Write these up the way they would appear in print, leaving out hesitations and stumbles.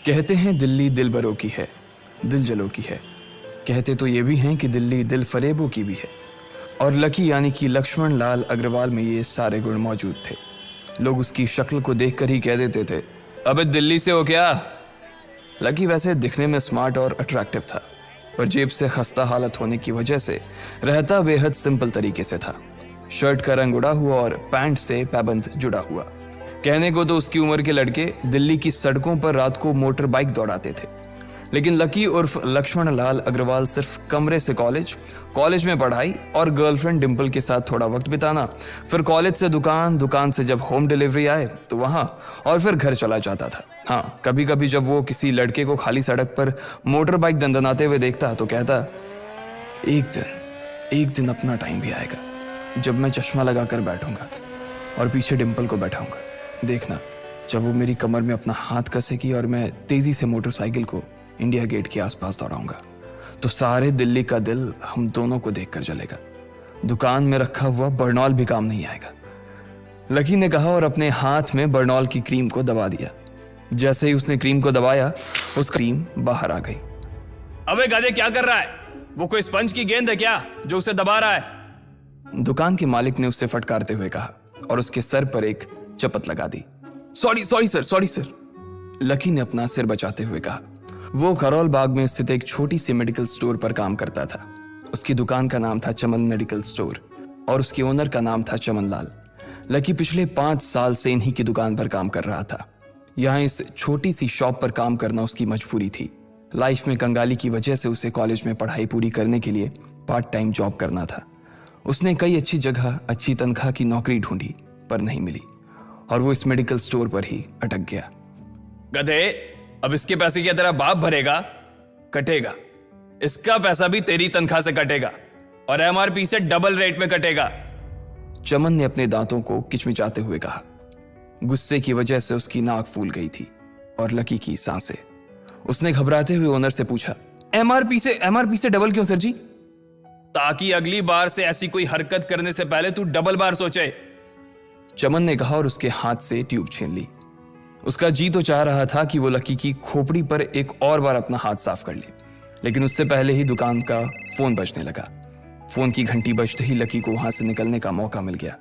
कहते हैं दिल्ली दिल बरों की है, दिल जलों की है। कहते तो ये भी हैं कि दिल्ली दिल फरेबों की भी है। और लकी यानी कि लक्ष्मण लाल अग्रवाल में ये सारे गुण मौजूद थे। लोग उसकी शक्ल को देखकर ही कह देते थे, अबे दिल्ली से हो क्या। लकी वैसे दिखने में स्मार्ट और अट्रैक्टिव था, पर जेब से खस्ता हालत होने की वजह से रहता बेहद सिंपल तरीके से था। शर्ट का रंग उड़ा हुआ और पैंट से पैबंद जुड़ा हुआ। कहने को तो उसकी उम्र के लड़के दिल्ली की सड़कों पर रात को मोटर बाइक दौड़ाते थे, लेकिन लकी उर्फ लक्ष्मण लाल अग्रवाल सिर्फ कमरे से कॉलेज में पढ़ाई और गर्लफ्रेंड डिंपल के साथ थोड़ा वक्त बिताना, फिर कॉलेज से दुकान, दुकान से जब होम डिलीवरी आए तो वहां, और फिर घर चला जाता था। हाँ, कभी कभी जब वो किसी लड़के को खाली सड़क पर मोटर बाइक दंदनाते हुए देखता तो कहता, एक दिन अपना टाइम भी आएगा जब मैं चश्मा लगाकर बैठूंगा और पीछे डिंपल को बैठाऊंगा। देखना, जब वो मेरी कमर में अपना हाथ कसेगी और मैं तेजी से मोटरसाइकिल को इंडिया गेट के आसपास दौड़ाऊंगा तो सारे दिल्ली का दिल हम दोनों को देखकर जलेगा। दुकान में रखा हुआ बर्नॉल भी काम नहीं आएगा। लकी ने कहा और अपने हाथ में बर्नॉल की क्रीम को दबा दिया। जैसे ही उसने क्रीम को दबाया, उसका क्रीम बाहर आ गई। अबे गधे, क्या कर रहा है? वो कोई स्पंज की गेंद है क्या जो उसे दबा रहा है? दुकान के मालिक ने उससे फटकारते हुए कहा और उसके सर पर एक चपत लगा दी। Sorry sir. लकी ने अपना सिर बचाते हुए कहा। वो खरौल बाग में स्थित एक छोटी सी मेडिकल स्टोर पर काम करता था। उसकी दुकान का नाम था चमन मेडिकल स्टोर और उसके ओनर का नाम था चमन लाल। लकी पिछले 5 साल से इन्हीं की दुकान पर काम कर रहा था। यहाँ इस छोटी सी शॉप पर काम करना उसकी मजबूरी थी। लाइफ में कंगाली की वजह से उसे कॉलेज में पढ़ाई पूरी करने के लिए पार्ट टाइम जॉब करना था। उसने कई अच्छी जगह अच्छी तनख्वाह की नौकरी ढूंढी पर नहीं मिली और वो इस मेडिकल स्टोर पर ही अटक गया। गधे, अब इसके पैसे क्या तेरा बाप भरेगा? कटेगा। इसका पैसा भी तेरी तनख्वाह से कटेगा और एमआरपी से डबल रेट में कटेगा। चमन ने अपने दांतों को किचमिचाते हुए कहा। गुस्से की वजह से उसकी नाक फूल गई थी और लकी की सांसें। उसने घबराते हुए ओनर से पूछा, एमआरपी से डबल क्यों सर जी? ताकि अगली बार से ऐसी कोई हरकत करने से पहले तू डबल बार सोचे। चमन ने कहा और उसके हाथ से ट्यूब छीन ली। उसका जी तो चाह रहा था कि वो लकी की खोपड़ी पर एक और बार अपना हाथ साफ कर ले, लेकिन उससे पहले ही दुकान का फोन बजने लगा। फोन की घंटी बजते ही लकी को वहां से निकलने का मौका मिल गया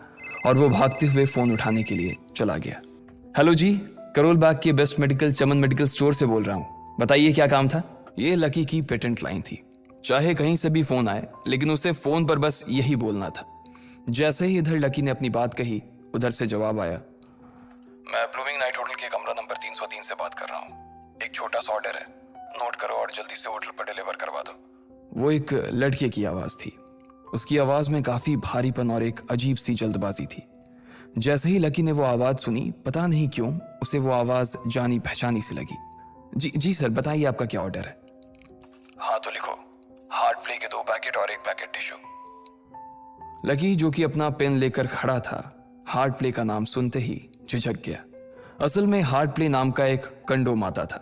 और वो भागते हुए फोन उठाने के लिए चला गया। हेलो जी, करोल बाग के बेस्ट मेडिकल चमन मेडिकल स्टोर से बोल रहा हूँ, बताइए क्या काम था? ये लकी की पेटेंट लाइन थी। चाहे कहीं से भी फोन आए, लेकिन उसे फोन पर बस यही बोलना था। जैसे ही इधर लकी ने अपनी बात कही, उधर से जवाब आया, मैं ब्लूमिंग नाइट होटल के कमरा नंबर 303 से बात कर रहा हूँ। एक छोटा सा ऑर्डर है, नोट करो और जल्दी से होटल पर डिलीवर करवा दो। वो एक लड़के की आवाज थी। उसकी आवाज में काफी भारीपन और एक अजीब सी जल्दबाजी थी। जैसे ही लकी ने वो आवाज सुनी, पता नहीं क्यों उसे वो आवाज जानी पहचानी सी लगी। जी सर, बताइए आपका क्या ऑर्डर है? हाँ तो लिखो, हार्ट प्ले के 2 पैकेट और 1 पैकेट टिश्यू। लकी, जो कि अपना पेन लेकर खड़ा था, हार्ट प्ले का नाम सुनते ही झिझक गया। असल में हार्ट प्ले नाम का एक कंडोम आता था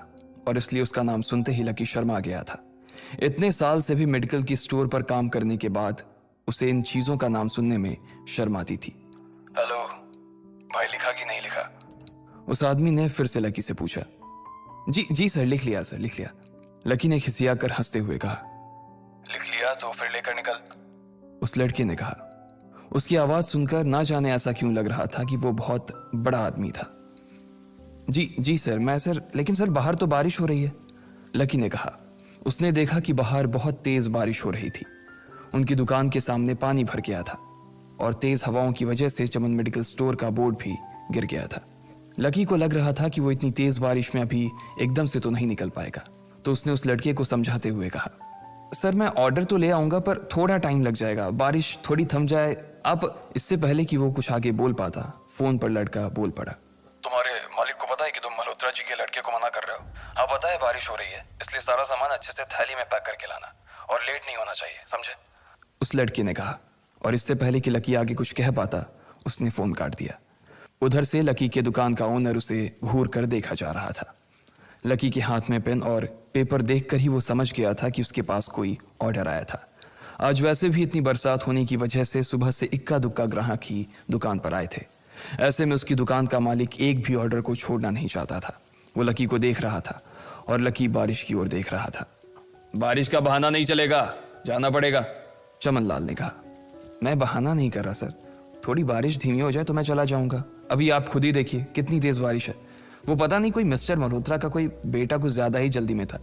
और इसलिए उसका नाम सुनते ही लकी शर्मा गया था। इतने साल से भी मेडिकल की स्टोर पर काम करने के बाद उसे इन चीजों का नाम सुनने में शर्म आती थी। हेलो भाई, लिखा कि नहीं लिखा? उस आदमी ने फिर से लकी से पूछा। जी सर, लिख लिया सर, लिख लिया। लकी ने खिसिया कर हंसते हुए कहा। लिख लिया तो फिर लेकर निकल, उस लड़के ने कहा। उसकी आवाज सुनकर ना जाने ऐसा क्यों लग रहा था कि वो बहुत बड़ा आदमी था। जी सर, लेकिन सर बाहर तो बारिश हो रही है, लकी ने कहा। उसने देखा कि बाहर बहुत तेज बारिश हो रही थी। उनकी दुकान के सामने पानी भर गया था और तेज हवाओं की वजह से चमन मेडिकल स्टोर का बोर्ड भी गिर गया था। लकी को लग रहा था कि वो इतनी तेज बारिश में अभी एकदम से तो नहीं निकल पाएगा, तो उसने उस लड़के को समझाते हुए कहा, सर मैं ऑर्डर तो ले आऊंगा पर थोड़ा टाइम लग जाएगा, बारिश थोड़ी थम जाए आप। इससे पहले कि वो कुछ आगे बोल पाता, फोन पर लड़का बोल पड़ा। तुम्हारे मालिक को पता है कि तुम मल्होत्रा जी के लड़के को मना कर रहे हो? हाँ पता है, बारिश हो रही है, इसलिए सारा सामान अच्छे से थैली में पैक करके लाना और लेट नहीं होना चाहिए, समझे? उस लड़के ने कहा और इससे पहले कि लकी आगे कुछ कह पाता, उसने फोन काट दिया। उधर से लकी के दुकान का ओनर उसे घूर कर देखा जा रहा था। लकी के हाथ में पेन और पेपर देखकर ही वो समझ गया था कि उसके पास कोई ऑर्डर आया था। आज वैसे भी इतनी बरसात होने की वजह से सुबह से इक्का दुक्का ग्राहक ही दुकान पर आए थे। ऐसे में उसकी दुकान का मालिक एक भी ऑर्डर को छोड़ना नहीं चाहता था। वो लकी को देख रहा था और लकी बारिश की ओर देख रहा था। बारिश का बहाना नहीं चलेगा, जाना पड़ेगा। चमन लाल ने कहा। मैं बहाना नहीं कर रहा सर, थोड़ी बारिश धीमी हो जाए तो मैं चला जाऊंगा। अभी आप खुद ही देखिए कितनी तेज बारिश है। वो पता नहीं कोई मिस्टर मल्होत्रा का कोई बेटा कुछ ज्यादा ही जल्दी में था।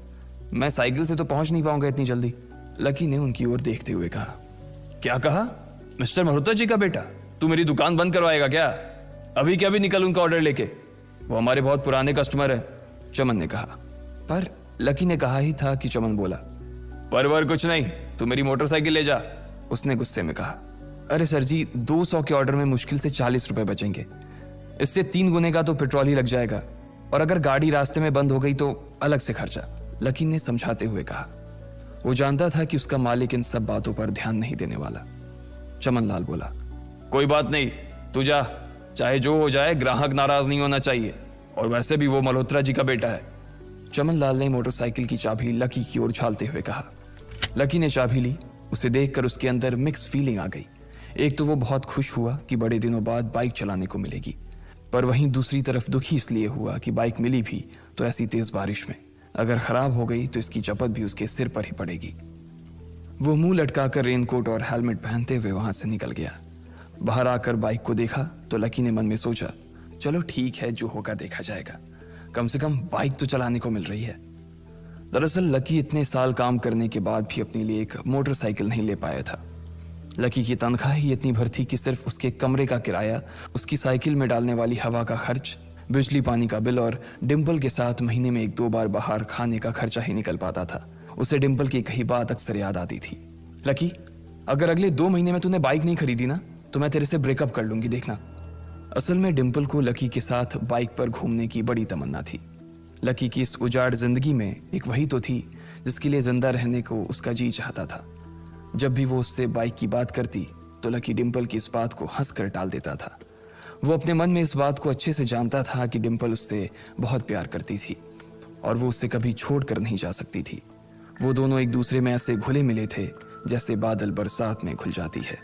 मैं साइकिल से तो पहुंच नहीं पाऊंगा इतनी जल्दी। लकी ने उनकी ओर देखते हुए कहा। क्या कहा? मिस्टर मल्होत्रा जी का बेटा? तू मेरी दुकान बंद करवाएगा क्या? अभी क्या भी निकल उनका ऑर्डर लेके, वो हमारे बहुत पुराने कस्टमर है। चमन ने कहा। पर लकी ने कहा ही था कि चमन बोला। परवर कुछ नहीं, तू मेरी मोटरसाइकिल ले जा, उसने गुस्से में कहा। अरे सर जी, 200 के ऑर्डर में मुश्किल से 40 रुपए बचेंगे। इससे 3 गुने का तो पेट्रोल ही लग जाएगा, और अगर गाड़ी रास्ते में बंद हो गई तो अलग से खर्चा, लकी ने समझाते हुए कहा। वो जानता था कि उसका मालिक इन सब बातों पर ध्यान नहीं देने वाला। चमन लाल बोला। कोई बात नहीं, तू जा, चाहे जो हो जाए ग्राहक नाराज नहीं होना चाहिए, और वैसे भी वो मल्होत्रा जी का बेटा है। चमन लाल ने मोटरसाइकिल की चाबी लकी की ओर उछालते हुए कहा। लकी ने चाबी ली। उसे देखकर उसके अंदर मिक्स फीलिंग आ गई। एक तो वो बहुत खुश हुआ कि बड़े दिनों बाद बाइक चलाने को मिलेगी, पर वहीं दूसरी तरफ दुखी इसलिए हुआ कि बाइक मिली भी तो ऐसी तेज बारिश में, अगर खराब हो गई तो इसकी चपत भी उसके सिर पर ही पड़ेगी। वो मुंह लटकाकर रेनकोट और हेलमेट पहनते हुए वहां से निकल गया। बाहर आकर बाइक को देखा तो लकी ने मन में सोचा, चलो ठीक है, जो होगा देखा जाएगा, कम से कम बाइक तो चलाने को मिल रही है। दरअसल लकी इतने साल काम करने के बाद भी अपने लिए एक मोटरसाइकिल नहीं ले पाया था। लकी की तनख्वाह ही इतनी भर थी कि सिर्फ उसके कमरे का किराया, उसकी साइकिल में डालने वाली हवा का खर्च, बिजली पानी का बिल और डिम्पल के साथ महीने में 1-2 बार बाहर खाने का खर्चा ही निकल पाता था। उसे डिम्पल की कही बात अक्सर याद आती थी। लकी, अगर अगले 2 महीने में तूने बाइक नहीं खरीदी ना तो मैं तेरे से ब्रेकअप कर लूंगी, देखना। असल में डिम्पल को लकी के साथ बाइक पर घूमने की बड़ी तमन्ना थी। लकी की इस उजाड़ जिंदगी में एक वही तो थी जिसके लिए जिंदा रहने को उसका जी चाहता था। जब भी वो उससे बाइक की बात करती तो लकी डिम्पल की इस बात को हंसकर टाल देता था। वो अपने मन में इस बात को अच्छे से जानता था कि डिम्पल उससे बहुत प्यार करती थी और वो उससे कभी छोड़ कर नहीं जा सकती थी। वो दोनों एक दूसरे में ऐसे घुले मिले थे जैसे बादल बरसात में घुल जाती है।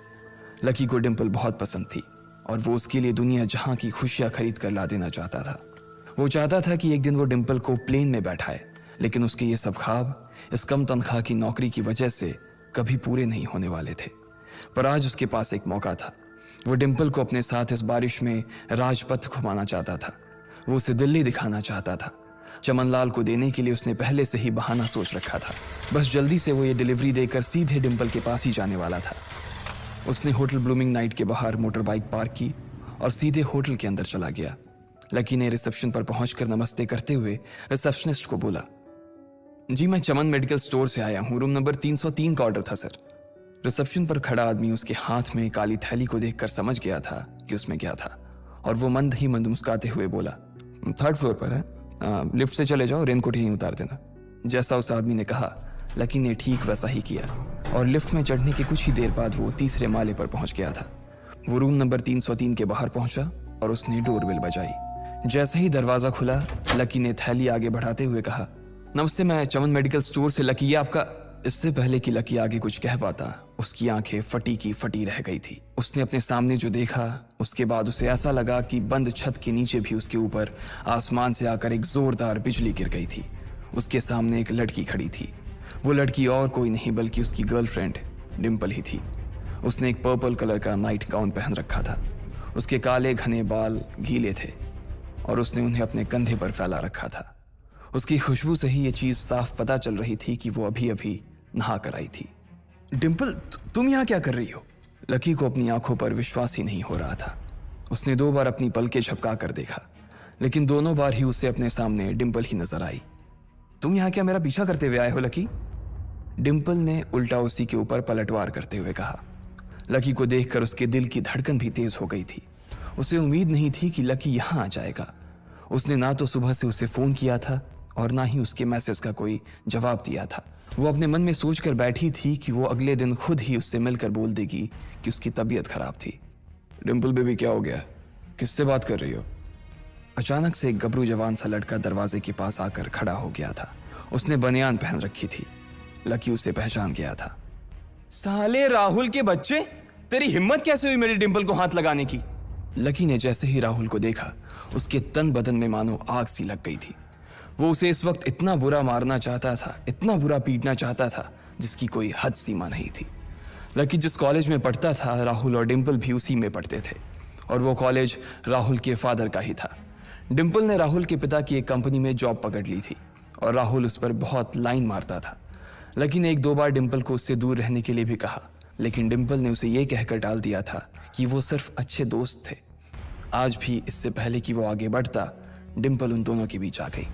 लकी को डिम्पल बहुत पसंद थी और वो उसके लिए दुनिया जहां की खुशियां खरीद कर ला देना चाहता था। वो चाहता था कि एक दिन वो डिम्पल को प्लेन में बैठाए, लेकिन उसके ये सब ख्वाब इस कम तनख्वाह की नौकरी की वजह से कभी पूरे नहीं होने वाले थे। पर आज उसके पास एक मौका था। वो डिम्पल को अपने साथ इस बारिश में राजपथ घुमाना चाहता था। वो उसे दिल्ली दिखाना चाहता था। चमनलाल को देने के लिए उसने पहले से ही बहाना सोच रखा था। बस जल्दी से वो ये डिलीवरी देकर सीधे डिम्पल के पास ही जाने वाला था। उसने होटल ब्लूमिंग नाइट के बाहर मोटर बाइक पार्क की और सीधे होटल के अंदर चला गया। लकी ने रिसेप्शन पर पहुंचकर नमस्ते करते हुए रिसेप्शनिस्ट को बोला, जी मैं चमन मेडिकल स्टोर से आया हूं, रूम नंबर 303 का ऑर्डर था सर। रिसेप्शन पर खड़ा आदमी उसके हाथ में काली थैली को देखकर समझ गया था कि उसमें क्या था और वो मंद ही मंद मुस्कुराते हुए बोला, 3rd फ्लोर पर है, लिफ्ट से चले जाओ, रेनकोट यहीं उतार देना। जैसा उस आदमी ने कहा लकी ने ठीक वैसा ही किया और लिफ्ट में चढ़ने के कुछ ही देर बाद वो 3रे माले पर पहुंच गया था। वो रूम नंबर 303 के बाहर पहुंचा और उसने डोरबेल बजाई। जैसे ही दरवाजा खुला लकी ने थैली आगे बढ़ाते हुए कहा, नमस्ते, मैं चमन मेडिकल स्टोर से लकी, ये आपका। इससे पहले कि लकी आगे कुछ कह पाता उसकी आंखें फटी की फटी रह गई थी। उसने अपने सामने जो देखा उसके बाद उसे ऐसा लगा कि बंद छत के नीचे भी उसके ऊपर आसमान से आकर एक जोरदार बिजली गिर गई थी। उसके सामने एक लड़की खड़ी थी। वो लड़की और कोई नहीं बल्कि उसकी गर्लफ्रेंड डिम्पल ही थी। उसने एक पर्पल कलर का नाइट गाउन पहन रखा था। उसके काले घने बाल गीले थे और उसने उन्हें अपने कंधे पर फैला रखा था। उसकी खुशबू से ही ये चीज साफ पता चल रही थी कि वो अभी अभी नहा कर आई थी। डिम्पल, तुम यहाँ क्या कर रही हो? लकी को अपनी आंखों पर विश्वास ही नहीं हो रहा था। उसने 2 बार अपनी पलकें झपका कर देखा, लेकिन दोनों बार ही उसे अपने सामने डिम्पल ही नजर आई। तुम यहाँ क्या मेरा पीछा करते हुए आए हो लकी? डिम्पल ने उल्टा उसी के ऊपर पलटवार करते हुए कहा। लकी को देखकर उसके दिल की धड़कन भी तेज हो गई थी। उसे उम्मीद नहीं थी कि लकी यहाँ आ जाएगा। उसने ना तो सुबह से उसे फोन किया था और ना ही उसके मैसेज का कोई जवाब दिया था। वो अपने मन में सोचकर बैठी थी कि वो अगले दिन खुद ही उससे मिलकर बोल देगी कि उसकी तबीयत खराब थी। डिम्पल बेबी, क्या हो गया? किससे बात कर रही हो? अचानक से एक गबरू जवान सा लड़का दरवाजे के पास आकर खड़ा हो गया था। उसने बनियान पहन रखी थी। लकी उसे पहचान गया था। साले राहुल के बच्चे, तेरी हिम्मत कैसे हुई मेरी डिम्पल को हाथ लगाने की? लकी ने जैसे ही राहुल को देखा उसके तन बदन में मानो आग सी लग गई थी। वो उसे इस वक्त इतना बुरा मारना चाहता था, इतना बुरा पीटना चाहता था जिसकी कोई हद सीमा नहीं थी। लकी जिस कॉलेज में पढ़ता था, राहुल और डिम्पल भी उसी में पढ़ते थे और वो कॉलेज राहुल के फादर का ही था। डिम्पल ने राहुल के पिता की एक कंपनी में जॉब पकड़ ली थी और राहुल उस पर बहुत लाइन मारता था। लकी ने 1-2 बार डिम्पल को उससे दूर रहने के लिए भी कहा, लेकिन डिम्पल ने उसे यह कहकर टाल दिया था कि वो सिर्फ अच्छे दोस्त थे। आज भी इससे पहले कि वो आगे बढ़ता, डिम्पल उन दोनों के बीच आ गई।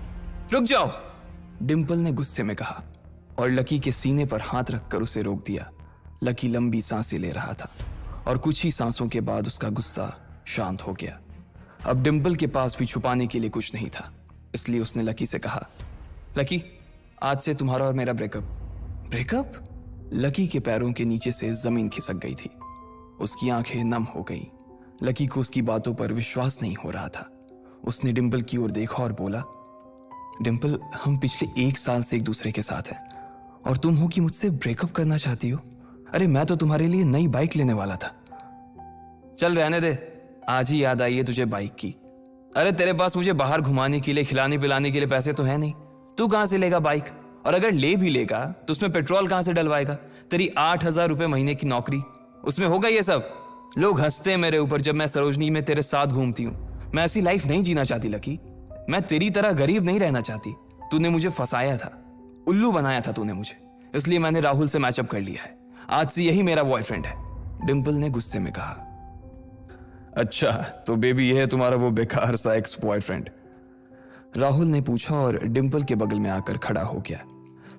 रुक जाओ, डिम्पल ने गुस्से में कहा और लकी के सीने पर हाथ रखकर उसे रोक दिया। लकी लंबी सांसें ले रहा था और कुछ ही सांसों के बाद उसका गुस्सा शांत हो गया। अब डिम्पल के पास भी छुपाने के लिए कुछ नहीं था, इसलिए उसने लकी से कहा, लकी, आज से तुम्हारा और मेरा ब्रेकअप। ब्रेकअप? लकी के पैरों के नीचे से जमीन खिसक गई थी। उसकी आंखें नम हो गईं। लकी को उसकी बातों पर विश्वास नहीं हो रहा था। उसने डिम्पल की ओर देखा और बोला, डिम्पल, हम पिछले 1 साल से एक दूसरे के साथ हैं और तुम हो कि मुझसे ब्रेकअप करना चाहती हो? अरे मैं तो तुम्हारे लिए नई बाइक लेने वाला था। चल रहने दे, आज ही याद आई है तुझे बाइक की। अरे तेरे पास मुझे बाहर घुमाने के लिए, खिलाने पिलाने के लिए पैसे तो है नहीं, तू कहां से लेगा बाइक? और अगर ले भी लेगा तो उसमें पेट्रोल कहां से डलवाएगा? तेरी 8,000 रुपए महीने की नौकरी, उसमें होगा ये सब? लोग हंसते हैं मेरे ऊपर जब मैं सरोजनी में तेरे साथ घूमती हूँ। मैं ऐसी लाइफ नहीं जीना चाहती लकी। मैं तेरी तरह गरीब नहीं रहना चाहती। तूने मुझे फंसाया था, उल्लू बनाया था तूने मुझे, इसलिए मैंने राहुल से मैचअप कर लिया है। आज से यही मेरा बॉयफ्रेंड है, डिम्पल ने गुस्से में कहा। अच्छा, तो बेबी ये है तुम्हारा वो बेकार सा एक्स बॉयफ्रेंड? राहुल ने पूछा और डिम्पल के बगल में आकर खड़ा हो गया।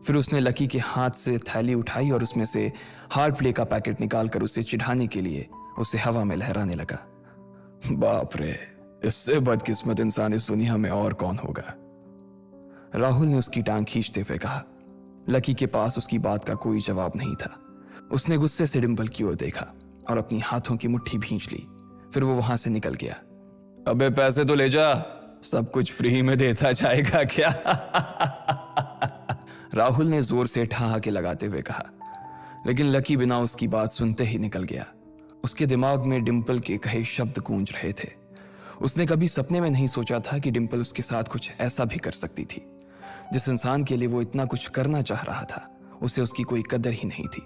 फिर उसने लकी के हाथ से थैली उठाई और उसमें से हार्ड प्ले का पैकेट निकालकर उसे चिढ़ाने के लिए उसे हवा में लहराने लगा। बाप रे, इससे बदकिस्मत इंसान इस दुनिया में और कौन होगा? राहुल ने उसकी टांग खींचते हुए कहा। लकी के पास उसकी बात का कोई जवाब नहीं था। उसने गुस्से से डिम्पल की ओर देखा और अपनी हाथों की मुट्ठी भींच ली। फिर वो वहां से निकल गया। अबे पैसे तो ले जा, सब कुछ फ्री में देता जाएगा क्या? राहुल ने जोर से ठहाके लगाते हुए कहा, लेकिन लकी बिना उसकी बात सुनते ही निकल गया। उसके दिमाग में डिम्पल के कहे शब्द गूंज रहे थे। उसने कभी सपने में नहीं सोचा था कि डिम्पल उसके साथ कुछ ऐसा भी कर सकती थी। जिस इंसान के लिए वो इतना कुछ करना चाह रहा था, उसे उसकी कोई कदर ही नहीं थी।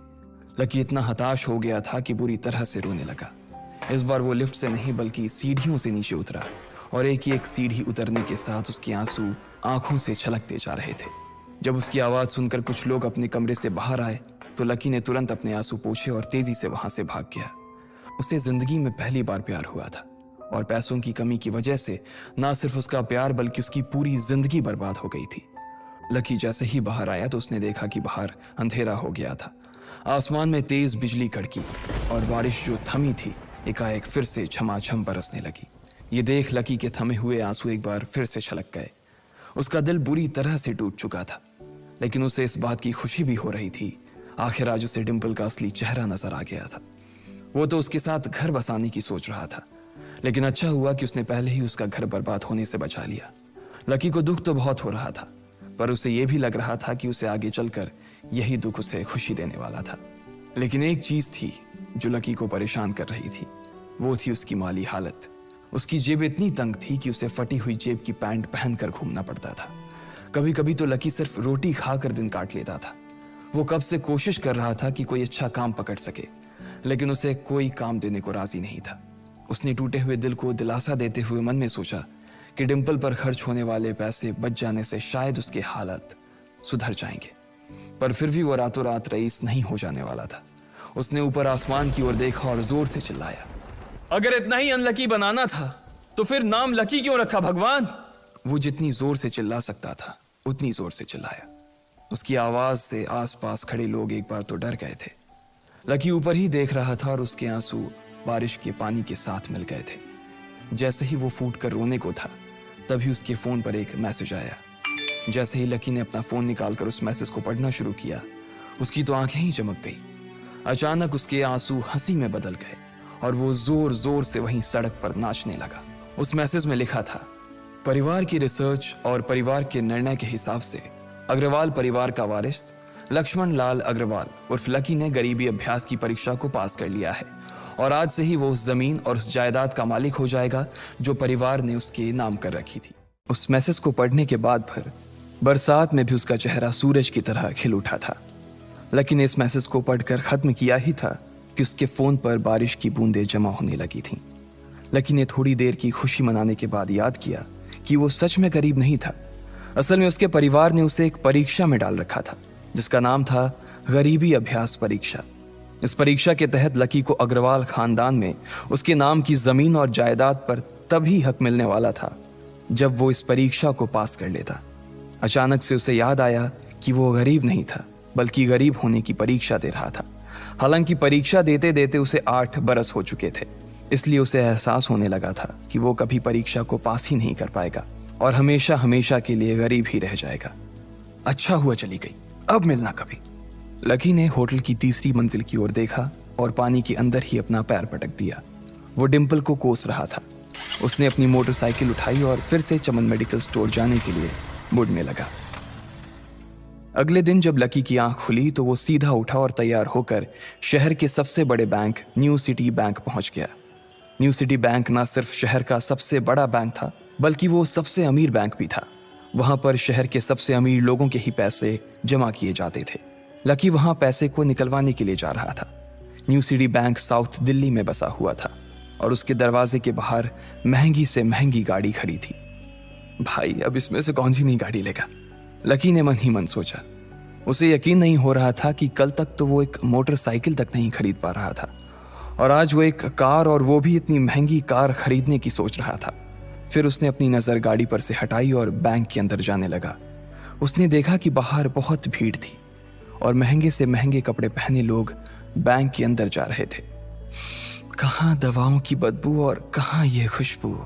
लकी इतना हताश हो गया था कि बुरी तरह से रोने लगा। इस बार वो लिफ्ट से नहीं बल्कि सीढ़ियों से नीचे उतरा और एक ही एक सीढ़ी उतरने के साथ उसके आंसू आंखों से छलकते जा रहे थे। जब उसकी आवाज सुनकर कुछ लोग अपने कमरे से बाहर आए तो लकी ने तुरंत अपने आंसू पोंछे और तेजी से वहां से भाग गया। उसे जिंदगी में पहली बार प्यार हुआ था और पैसों की कमी की वजह से ना सिर्फ उसका प्यार बल्कि उसकी पूरी जिंदगी बर्बाद हो गई थी। लकी जैसे ही बाहर आया तो उसने देखा कि बाहर अंधेरा हो गया था। आसमान में तेज बिजली कड़की और बारिश जो थमी थी एकाएक फिर से झमाझम बरसने लगी। ये देख लकी के थमे हुए आंसू एक बार फिर से छलक गए। उसका दिल बुरी तरह से टूट चुका था, लेकिन उसे इस बात की खुशी भी हो रही थी। आखिर आज उसे डिम्पल का असली चेहरा नजर आ गया था। वो तो उसके साथ घर बसाने की सोच रहा था, लेकिन अच्छा हुआ कि उसने पहले ही उसका घर बर्बाद होने से बचा लिया। लकी को दुख तो बहुत हो रहा था, पर उसे यह भी लग रहा था कि उसे आगे चलकर यही दुख उसे खुशी देने वाला था। लेकिन एक चीज थी जो लकी को परेशान कर रही थी, वो थी उसकी माली हालत। उसकी जेब इतनी तंग थी कि उसे फटी हुई जेब की पैंट पहनकर घूमना पड़ता था। कभी कभी तो लकी सिर्फ रोटी खाकर दिन काट लेता था। वो कब से कोशिश कर रहा था कि कोई अच्छा काम पकड़ सके, लेकिन उसे कोई काम देने को राजी नहीं था। उसने टूटे हुए दिल को दिलासा देते हुए मन में सोचा कि डिम्पल पर खर्च होने वाले पैसे बच जाने से शायद उसके हालत सुधर जाएंगे, पर फिर भी वो रातों रात रईस नहीं हो जाने वाला था। उसने ऊपर आसमान की ओर देखा और जोर से चिल्लाया, अगर इतना ही अनलकी बनाना था तो फिर नाम लकी क्यों रखा भगवान? वो जितनी जोर से चिल्ला सकता था उतनी जोर से चिल्लाया। उसकी आवाज से आसपास खड़े लोग एक बार तो डर गए थे। लकी ऊपर ही देख रहा था और उसके आंसू बारिश के पानी के साथ मिल गए थे। जैसे ही वो फूट कर रोने को था, तभी उसके फोन पर एक मैसेज आया। जैसे ही लकी ने अपना फोन निकालकर उस मैसेज को पढ़ना शुरू किया, उसकी तो आंखें ही चमक गई। अचानक उसके आंसू हंसी में बदल गए और वो जोर जोर से वहीं सड़क पर नाचने लगा। उस मैसेज में लिखा था, परिवार की रिसर्च और परिवार के निर्णय के हिसाब से अग्रवाल परिवार का वारिस लक्ष्मण लाल अग्रवाल उर्फ लकी ने गरीबी अभ्यास की परीक्षा को पास कर लिया है और आज से ही वो उस जमीन और उस जायदाद का मालिक हो जाएगा जो परिवार ने उसके नाम कर रखी थी। उस मैसेज को पढ़ने के बाद भर बरसात में भी उसका चेहरा सूरज की तरह खिल उठा था। लकी ने इस मैसेज को पढ़कर खत्म किया ही था कि उसके फोन पर बारिश की बूंदें जमा होने लगी थीं। लकी ने थोड़ी देर की खुशी मनाने के बाद याद किया कि वो सच में गरीब नहीं था। असल में उसके परिवार ने उसे एक परीक्षा में डाल रखा था जिसका नाम था गरीबी अभ्यास परीक्षा। इस परीक्षा के तहत लकी को अग्रवाल खानदान में उसके नाम की जमीन और जायदाद पर तभी हक मिलने वाला था जब वो इस परीक्षा को पास कर लेता। अचानक से उसे याद आया कि वो गरीब नहीं था बल्कि गरीब होने की परीक्षा दे रहा था। हालांकि परीक्षा देते देते उसे 8 बरस हो चुके थे, इसलिए उसे एहसास होने लगा था कि वो कभी परीक्षा को पास ही नहीं कर पाएगा और हमेशा हमेशा के लिए गरीब ही रह जाएगा। अच्छा हुआ चली गई, अब मिलना कभी। लकी ने होटल की तीसरी मंजिल की ओर देखा और पानी के अंदर ही अपना पैर पटक दिया। वो डिम्पल को कोस रहा था। उसने अपनी मोटरसाइकिल उठाई और फिर से चमन मेडिकल स्टोर जाने के लिए मुड़ने लगा। अगले दिन जब लकी की आंख खुली तो वो सीधा उठा और तैयार होकर शहर के सबसे बड़े बैंक न्यू सिटी बैंक पहुंच गया। न्यू सिटी बैंक न सिर्फ शहर का सबसे बड़ा बैंक था बल्कि वो सबसे अमीर बैंक भी था। वहां पर शहर के सबसे अमीर लोगों के ही पैसे जमा किए जाते थे। लकी वहां पैसे को निकलवाने के लिए जा रहा था। New city bank south Delhi में बसा हुआ था और उसके दरवाजे के बाहर महंगी से महंगी गाड़ी खड़ी थी। भाई, अब इसमें से कौन सी नई गाड़ी लेगा, लकी ने मन ही मन सोचा। उसे यकीन नहीं हो रहा था कि कल तक तो वो एक मोटरसाइकिल तक नहीं खरीद पा रहा था और आज वो एक कार, और वो भी इतनी महंगी कार खरीदने की सोच रहा था। फिर उसने अपनी नज़र गाड़ी पर से हटाई और बैंक के अंदर जाने लगा। उसने देखा कि बाहर बहुत भीड़ थी और महंगे से महंगे कपड़े पहने लोग बैंक के अंदर जा रहे थे। कहाँ दवाओं की बदबू और कहाँ ये खुशबू।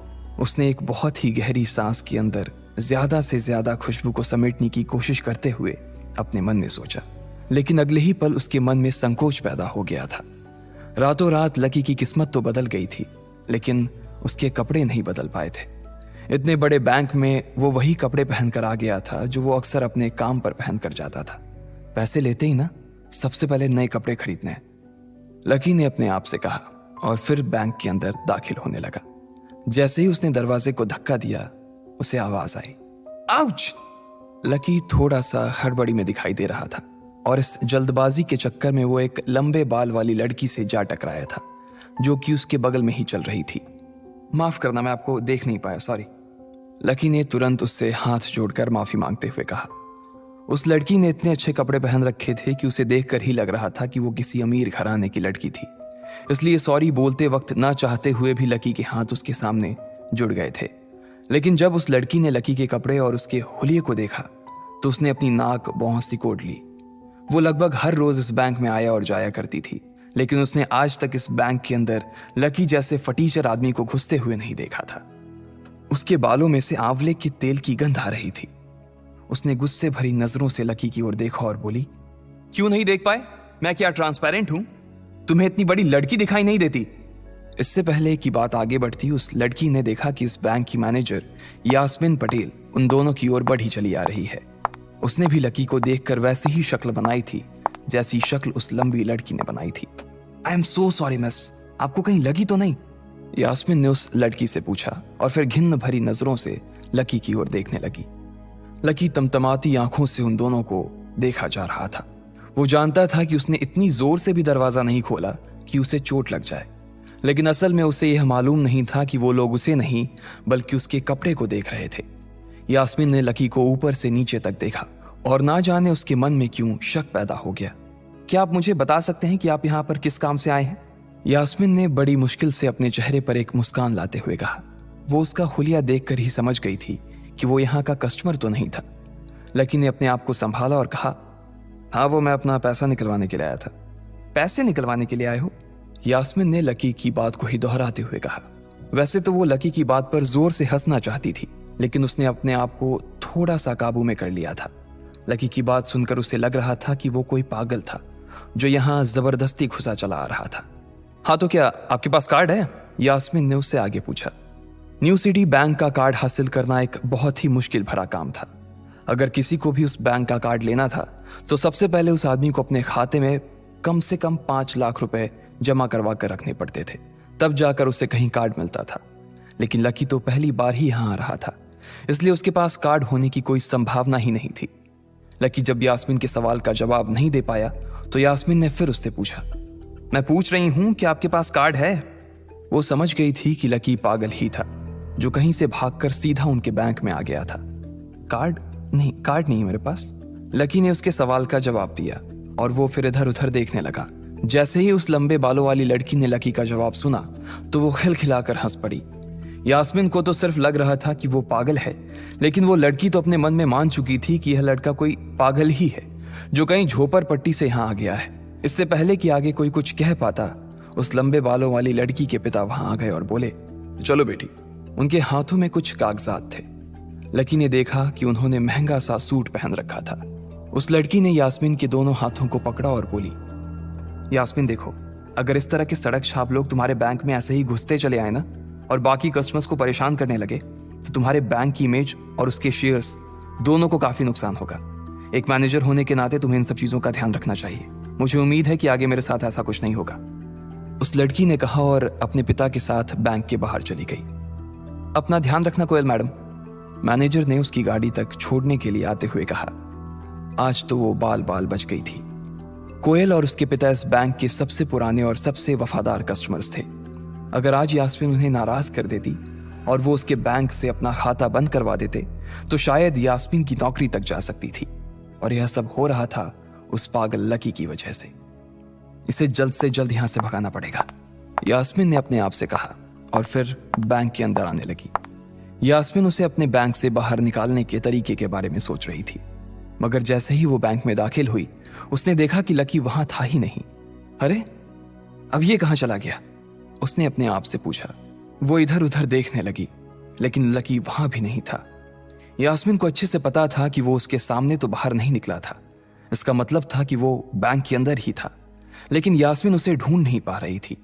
उसने एक बहुत ही गहरी सांस के अंदर ज्यादा से ज्यादा खुशबू को समेटने की कोशिश करते हुए अपने मन में सोचा, लेकिन अगले ही पल उसके मन में संकोच पैदा हो गया था। रातों रात लकी की किस्मत तो बदल गई थी, लेकिन उसके कपड़े नहीं बदल पाए थे। इतने बड़े बैंक में वो वही कपड़े पहनकर आ गया था जो वो अक्सर अपने काम पर पहन कर जाता था। पैसे लेते ही ना सबसे पहले नए कपड़े खरीदने हैं, लकी ने अपने आप से कहा और फिर बैंक के अंदर दाखिल होने लगा। जैसे ही उसने दरवाजे को धक्का दिया, उसे आवाज आई, आउच! लकी थोड़ा सा हड़बड़ी में दिखाई दे रहा था और इस जल्दबाजी के चक्कर में वो एक लंबे बाल वाली लड़की से जा टकराया था जो कि उसके बगल में ही चल रही थी। माफ करना, मैं आपको देख नहीं पाया, सॉरी। लकी ने तुरंत उससे हाथ जोड़कर माफी मांगते हुए कहा। उस लड़की ने इतने अच्छे कपड़े पहन रखे थे कि उसे देखकर ही लग रहा था कि वो किसी अमीर घराने की लड़की थी, इसलिए सॉरी बोलते वक्त ना चाहते हुए भी लकी के हाथ उसके सामने जुड़ गए थे। लेकिन जब उस लड़की ने लकी के कपड़े और उसके हुलिये को देखा तो उसने अपनी नाक भौं सिकोड़ ली। वो लगभग हर रोज इस बैंक में आया और जाया करती थी, लेकिन उसने आज तक इस बैंक के अंदर लकी जैसे फटीचर आदमी को घुसते हुए नहीं देखा था। उसके बालों में से आंवले के तेल की गंध आ रही थी। उसने गुस्से भरी नजरों से लकी की ओर देखा और बोली, क्यों नहीं देख पाए? मैं क्या ट्रांसपेरेंट हूं? तुम्हें इतनी बड़ी लड़की दिखाई नहीं देती? इससे पहले कि बात आगे बढ़ती, उस लड़की ने देखा कि इस बैंक की मैनेजर यास्मीन पटेल उन दोनों की ओर बढ़ी चली आ रही है। उसने भी लकी को देखकर वैसी ही शक्ल बनाई थी जैसी शक्ल उस लंबी लड़की ने बनाई थी। I am so sorry miss, आपको कहीं लगी तो नहीं? यास्मीन ने उस लड़की से पूछा और फिर घिन्न भरी नजरों से लकी की ओर देखने लगी। लकी तमतमाती आंखों से उन दोनों को देखा जा रहा था। वो जानता था कि उसने इतनी जोर से भी दरवाजा नहीं खोला कि उसे चोट लग जाए, लेकिन असल में उसे यह मालूम नहीं था कि वो लोग उसे नहीं बल्कि उसके कपड़े को देख रहे थे। यास्मीन ने लकी को ऊपर से नीचे तक देखा और ना जाने उसके मन में क्यों शक पैदा हो गया। क्या आप मुझे बता सकते हैं कि आप यहाँ पर किस काम से आए हैं? यास्मीन ने बड़ी मुश्किल से अपने चेहरे पर एक मुस्कान लाते हुए कहा। वो उसका हुलिया देखकर ही समझ गई थी कि वो यहाँ का कस्टमर तो नहीं था। लकी ने अपने आप को संभाला और कहा, हाँ, वो मैं अपना पैसा निकलवाने के लिए आया था। पैसे निकलवाने के लिए आए हो? यास्मीन ने लकी की बात को ही दोहराते हुए कहा। वैसे तो वो लकी की बात पर जोर से हंसना चाहती थी, लेकिन उसने अपने आप को थोड़ा सा काबू में कर लिया था। लकी की बात सुनकर उसे लग रहा था कि वो कोई पागल था जो यहाँ जबरदस्ती घुसा चला आ रहा था। हाँ, तो क्या आपके पास कार्ड है? यास्मीन ने उससे आगे पूछा। न्यू सिटी बैंक का कार्ड हासिल करना एक बहुत ही मुश्किल भरा काम था। अगर किसी को भी उस बैंक का कार्ड लेना था तो सबसे पहले उस आदमी को अपने खाते में कम से कम 5 लाख रुपए जमा करवा कर रखने पड़ते थे, तब जाकर उसे कहीं कार्ड मिलता था। लेकिन लकी तो पहली बार ही यहाँ आ रहा था, इसलिए उसके पास कार्ड होने की कोई संभावना ही नहीं थी। लकी जब यास्मीन के सवाल का जवाब नहीं दे पाया तो यास्मीन ने फिर उससे पूछा, मैं पूछ रही हूं कि आपके पास कार्ड है? वो समझ गई थी कि लकी पागल ही था जो कहीं से भागकर सीधा उनके बैंक में आ गया था। कार्ड नहीं मेरे पास। लकी ने उसके सवाल का जवाब दिया और वो फिर इधर उधर देखने लगा। जैसे ही उस लंबे बालों वाली लड़की ने लकी का जवाब सुना तो वो खिलखिलाकर हंस पड़ी। यास्मीन को तो सिर्फ लग रहा था कि वो पागल है, लेकिन वो लड़की तो अपने मन में मान चुकी थी कि यह लड़का कोई पागल ही है जो कहीं झोपड़ पट्टी से यहाँ आ गया है। इससे पहले कि आगे कोई कुछ कह पाता, उस लंबे बालों वाली लड़की के पिता वहां आ गए और बोले, चलो बेटी। उनके हाथों में कुछ कागजात थे। लकी ने देखा कि उन्होंने महंगा सा सूट पहन रखा था। उस लड़की ने यास्मीन के दोनों हाथों को पकड़ा और बोली, यास्मीन देखो, अगर इस तरह के सड़क छाप लोग तुम्हारे बैंक में ऐसे ही घुसते चले आए ना और बाकी कस्टमर्स को परेशान करने लगे तो तुम्हारे बैंक की इमेज और उसके शेयर्स दोनों को काफी नुकसान होगा। एक मैनेजर होने के नाते तुम्हें इन सब चीजों का ध्यान रखना चाहिए। मुझे उम्मीद है कि आगे मेरे साथ ऐसा कुछ नहीं होगा। उस लड़की ने कहा और अपने पिता के साथ बैंक के बाहर चली गई। अपना ध्यान रखना कोयल मैडम, मैनेजर ने उसकी गाड़ी तक छोड़ने के लिए आते हुए कहा। आज तो वो बाल बाल बच गई थी। कोयल और उसके पिता इस बैंक के सबसे पुराने और सबसे वफादार कस्टमर्स थे। अगर आज यास्मीन उन्हें नाराज कर देती और वो उसके बैंक से अपना खाता बंद करवा देते तो शायद यास्मीन की नौकरी तक जा सकती थी। और यह सब हो रहा था उस पागल लकी की वजह से। इसे जल्द से जल्द यहां से भगाना पड़ेगा, यास्मीन ने अपने आप से कहा और फिर बैंक के अंदर आने लगी। यास्मीन उसे अपने बैंक से बाहर निकालने के तरीके के बारे में सोच रही थी, मगर जैसे ही वो बैंक में दाखिल हुई उसने देखा कि लकी वहां था ही नहीं। अरे अब ये कहां चला गया? उसने अपने आप से पूछा। वो इधर उधर देखने लगी, लेकिन लकी वहां भी नहीं था। यास्मीन को अच्छे से पता था कि वो उसके सामने तो बाहर नहीं निकला था। इसका मतलब था कि वो बैंक के अंदर ही था, लेकिन यास्मीन उसे ढूंढ नहीं पा रही थी।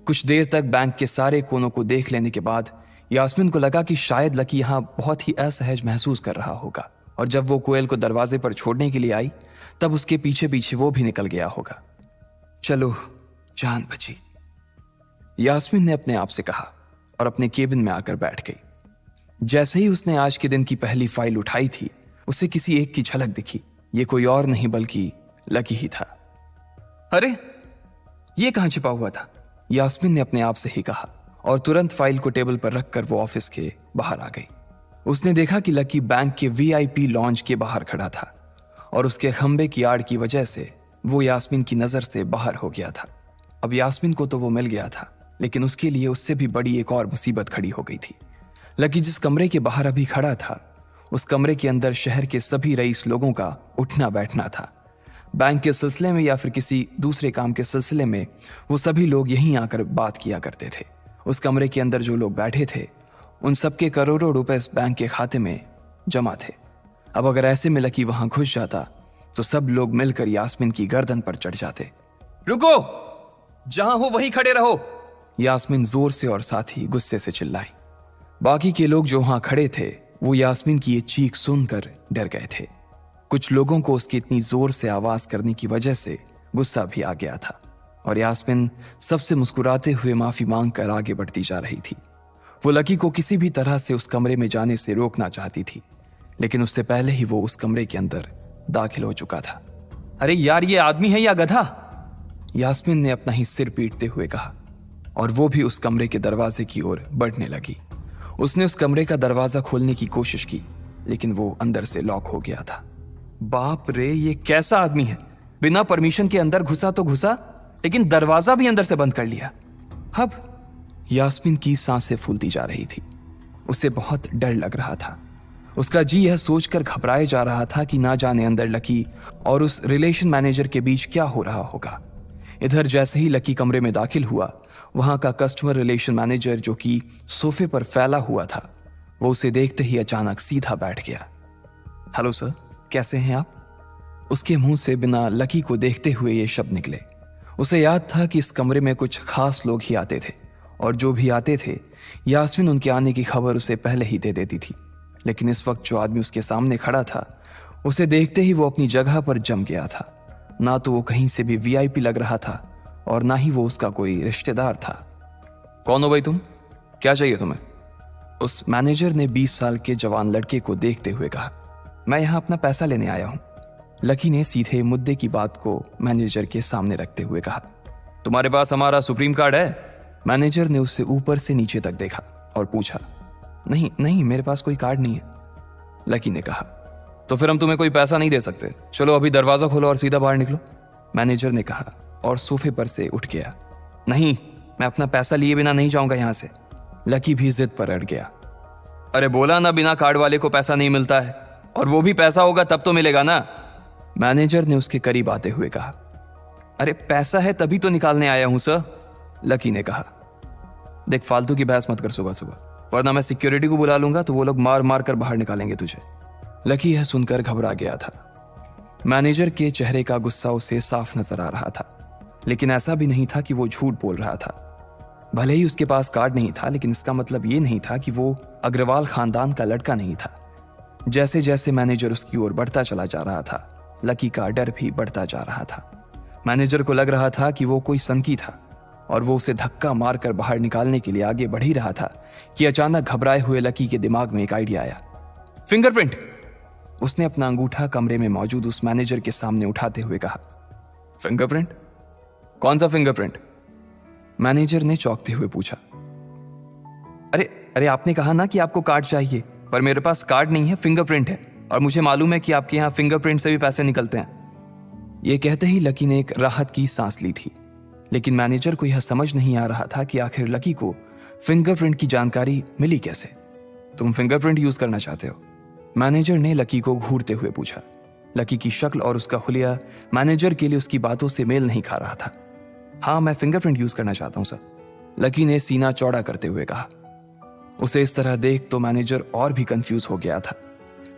कुछ देर तक बैंक के सारे कोनों को देख लेने के बाद यास्मीन को लगा कि शायद लकी यहां बहुत ही असहज महसूस कर रहा होगा, और जब वो कोयल को दरवाजे पर छोड़ने के लिए आई तब उसके पीछे पीछे वो भी निकल गया होगा। चलो जान बची, यास्मीन ने अपने आप से कहा और अपने केबिन में आकर बैठ गई। जैसे ही उसने आज के दिन की पहली फाइल उठाई थी उसे किसी एक की झलक दिखी। ये कोई और नहीं बल्कि लकी ही था। अरे ये कहां छिपा हुआ था? यास्मीन ने अपने आप से ही कहा और तुरंत फाइल को टेबल पर रखकर वो ऑफिस के बाहर आ गई। उसने देखा कि लकी बैंक के वीआईपी लॉन्ज के बाहर खड़ा था और उसके खंबे की आड़ की वजह से वो यास्मीन की नजर से बाहर हो गया था। अब यास्मीन को तो वो मिल गया था, लेकिन उसके लिए उससे भी बड़ी एक और मुसीबत खड़ी हो गई थी। लकी जिस कमरे के बाहर अभी खड़ा था उस कमरे के अंदर शहर के सभी रईस लोगों का उठना बैठना था। बैंक के सिलसिले में या फिर किसी दूसरे काम के सिलसिले में वो सभी लोग यहीं आकर बात किया करते थे। उस कमरे के अंदर जो लोग बैठे थे उन सबके करोड़ों रुपए इस बैंक के खाते में जमा थे। अब अगर ऐसे में लकी वहां घुस जाता तो सब लोग मिलकर यास्मीन की गर्दन पर चढ़ जाते। रुको, जहां हो वहीं खड़े रहो, यास्मीन जोर से और साथ ही गुस्से से चिल्लाई। बाकी के लोग जो वहां खड़े थे वो यास्मीन की ये चीख सुनकर डर गए थे। कुछ लोगों को उसकी इतनी जोर से आवाज करने की वजह से गुस्सा भी आ गया था और यास्मीन सबसे मुस्कुराते हुए माफी मांगकर आगे बढ़ती जा रही थी। वो लकी को किसी भी तरह से उस कमरे में जाने से रोकना चाहती थी, लेकिन उससे पहले ही वो उस कमरे के अंदर दाखिल हो चुका था। अरे यार, ये आदमी है या गधा? यास्मीन ने अपना ही सिर पीटते हुए कहा और वो भी उस कमरे के दरवाजे की ओर बढ़ने लगी। उसने उस कमरे का दरवाजा खोलने की कोशिश की, लेकिन वो अंदर से लॉक हो गया था। बाप रे, ये कैसा आदमी है? बिना परमिशन के अंदर घुसा तो घुसा, लेकिन दरवाजा भी अंदर से बंद कर लिया। अब यास्मीन की सांसें फूलती जा रही थी। उसे बहुत डर लग रहा था। उसका जी यह सोचकर घबराए जा रहा था कि ना जाने अंदर लकी और उस रिलेशन मैनेजर के बीच क्या हो रहा होगा। इधर जैसे ही लकी कमरे में दाखिल हुआ, वहां का कस्टमर रिलेशन मैनेजर जो कि सोफे पर फैला हुआ था, वो उसे देखते ही अचानक सीधा बैठ गया। हेलो सर, कैसे हैं आप? उसके मुंह से बिना लकी को देखते हुए ये शब्द निकले। उसे याद था कि इस कमरे में कुछ खास लोग ही आते थे और जो भी आते थे यास्मीन उनके आने की खबर उसे पहले ही दे देती थी। लेकिन इस वक्त जो आदमी उसके सामने खड़ा था, उसे देखते ही वो अपनी जगह पर जम गया था। ना तो वो कहीं से भी वीआईपी लग रहा था और ना ही वो उसका कोई रिश्तेदार था। कौन हो भाई तुम? क्या चाहिए तुम्हें? उस मैनेजर ने 20 साल के जवान लड़के को देखते हुए कहा, मैं यहाँ अपना पैसा लेने आया हूँ। लकी ने सीधे मुद्दे की बात को मैनेजर के सामने रखते हुए कहा, तुम्हारे पास हमारा सुप्रीम कार्ड है? मैनेजर ने उससे ऊपर से नीचे तक देखा और पूछा, नहीं नहीं, मेरे पास कोई कार्ड नहीं है। लकी ने कहा, तो फिर हम तुम्हें कोई पैसा नहीं दे सकते। चलो अभी दरवाजा खोलो और सीधा बाहर निकलो। मैनेजर ने कहा और सोफे पर से उठ गया। नहीं, मैं अपना पैसा लिए बिना नहीं जाऊंगा यहां से। लकी भी जिद पर अड़ गया। अरे बोला ना, बिना कार्ड वाले को पैसा नहीं मिलता है, और वो भी पैसा होगा तब तो मिलेगा ना। मैनेजर ने उसके करीब आते हुए कहा, अरे पैसा है तभी तो निकालने आया हूं सर। लकी ने कहा, देख फालतू की बहस मत कर सुबह सुबह, वरना मैं सिक्योरिटी को बुला लूंगा तो वो लोग मार मार कर बाहर निकालेंगे तुझे। लकी यह सुनकर घबरा गया था। मैनेजर के चेहरे का गुस्सा उसे साफ नजर आ रहा था, लेकिन ऐसा भी नहीं था कि वो झूठ बोल रहा था। भले ही उसके पास कार्ड नहीं था, लेकिन इसका मतलब ये नहीं था कि वो अग्रवाल खानदान का लड़का नहीं था। जैसे जैसे मैनेजर उसकी ओर बढ़ता चला जा रहा था, लकी का डर भी बढ़ता जा रहा था। मैनेजर को लग रहा था कि वो कोई संकी था और वो उसे धक्का मारकर बाहर निकालने के लिए आगे बढ़ ही रहा था कि अचानक घबराए हुए लकी के दिमाग में एक आइडिया आया। फिंगरप्रिंट! उसने अपना अंगूठा कमरे में मौजूद उस मैनेजर के सामने उठाते हुए कहा। फिंगरप्रिंट? कौन सा फिंगरप्रिंट? मैनेजर ने चौंकते हुए पूछा। अरे अरे आपने कहा ना कि आपको कार्ड चाहिए, पर मेरे पास कार्ड नहीं है, फिंगरप्रिंट है, और मुझे मालूम है कि आपके यहाँ फिंगरप्रिंट से भी पैसे निकलते हैं। यह कहते ही लकी ने एक राहत की सांस ली थी, लेकिन मैनेजर को यह समझ नहीं आ रहा था कि आखिर लकी को फिंगरप्रिंट की जानकारी मिली कैसे। तुम फिंगरप्रिंट यूज करना चाहते हो? मैनेजर ने लकी को घूरते हुए पूछा। लकी की शक्ल और उसका हुलिया मैनेजर के लिए उसकी बातों से मेल नहीं खा रहा था। हाँ, मैं फिंगरप्रिंट यूज करना चाहता हूं सर, लकी ने सीना चौड़ा करते हुए कहा। उसे इस तरह देख तो मैनेजर और भी कंफ्यूज हो गया था।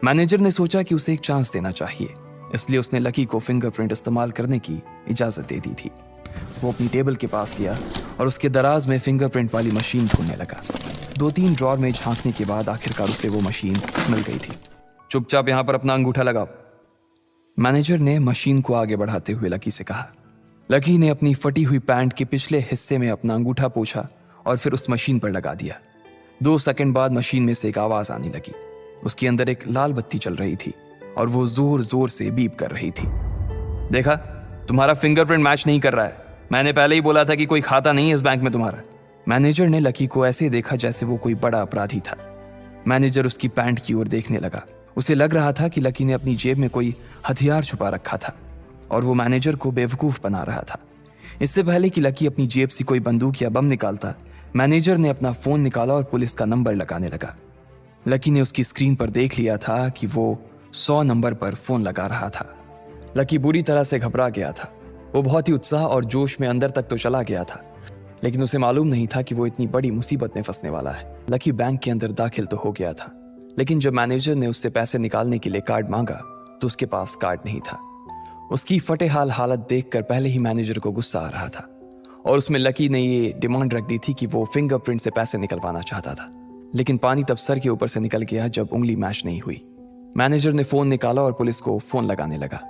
मैनेजर ने सोचा कि उसे एक चांस देना चाहिए, इसलिए उसने लकी को फिंगरप्रिंट इस्तेमाल करने की इजाजत दे दी थी। वो अपनी टेबल के पास गया और उसके दराज में फिंगरप्रिंट वाली मशीन ढूंढने लगा। 2-3 ड्रॉर में झांकने के बाद आखिरकार उसे वो मशीन मिल गई थी। चुपचाप यहां पर अपना अंगूठा लगाओ, मैनेजर ने मशीन को आगे बढ़ाते हुए लकी से कहा। लकी ने अपनी फटी हुई पैंट के पिछले हिस्से में अपना अंगूठा पोंछा और फिर उस मशीन पर लगा दिया। 2 सेकंड बाद मशीन में से एक आवाज आने लगी। उसके अंदर एक लाल बत्ती चल रही थी और वो जोर जोर से बीप कर रही थी। देखा, तुम्हारा फिंगरप्रिंट मैच नहीं कर रहा है। मैंने पहले ही बोला था कि कोई खाता नहीं है इस बैंक में तुम्हारा। मैनेजर ने लकी को ऐसे देखा जैसे वो कोई बड़ा अपराधी था। मैनेजर उसकी पैंट की ओर देखने लगा। उसे लग रहा था कि लकी ने अपनी जेब में कोई हथियार छुपा रखा था और वो मैनेजर को बेवकूफ बना रहा था। इससे पहले कि लकी अपनी जेब से कोई बंदूक या बम निकालता, मैनेजर ने अपना फोन निकाला और पुलिस का नंबर लगाने लगा। लकी ने उसकी स्क्रीन पर देख लिया था कि वो 100 नंबर पर फोन लगा रहा था। लकी बुरी तरह से घबरा गया था। वो बहुत ही उत्साह और जोश में अंदर तक तो चला गया था, लेकिन उसे मालूम नहीं था कि वो इतनी बड़ी मुसीबत में फंसने वाला है। लकी बैंक के अंदर दाखिल तो हो गया था, लेकिन जब मैनेजर ने उससे पैसे निकालने के लिए कार्ड मांगा तो उसके पास कार्ड नहीं था। उसकी फटेहाल हालत देखकर पहले ही मैनेजर को गुस्सा आ रहा था और उसमें लकी ने ये डिमांड रख दी थी कि वो फिंगरप्रिंट से पैसे निकलवाना चाहता था। लेकिन पानी तब सर के ऊपर से निकल गया जब उंगली मैच नहीं हुई। मैनेजर ने फोन निकाला और पुलिस को फोन लगाने लगा।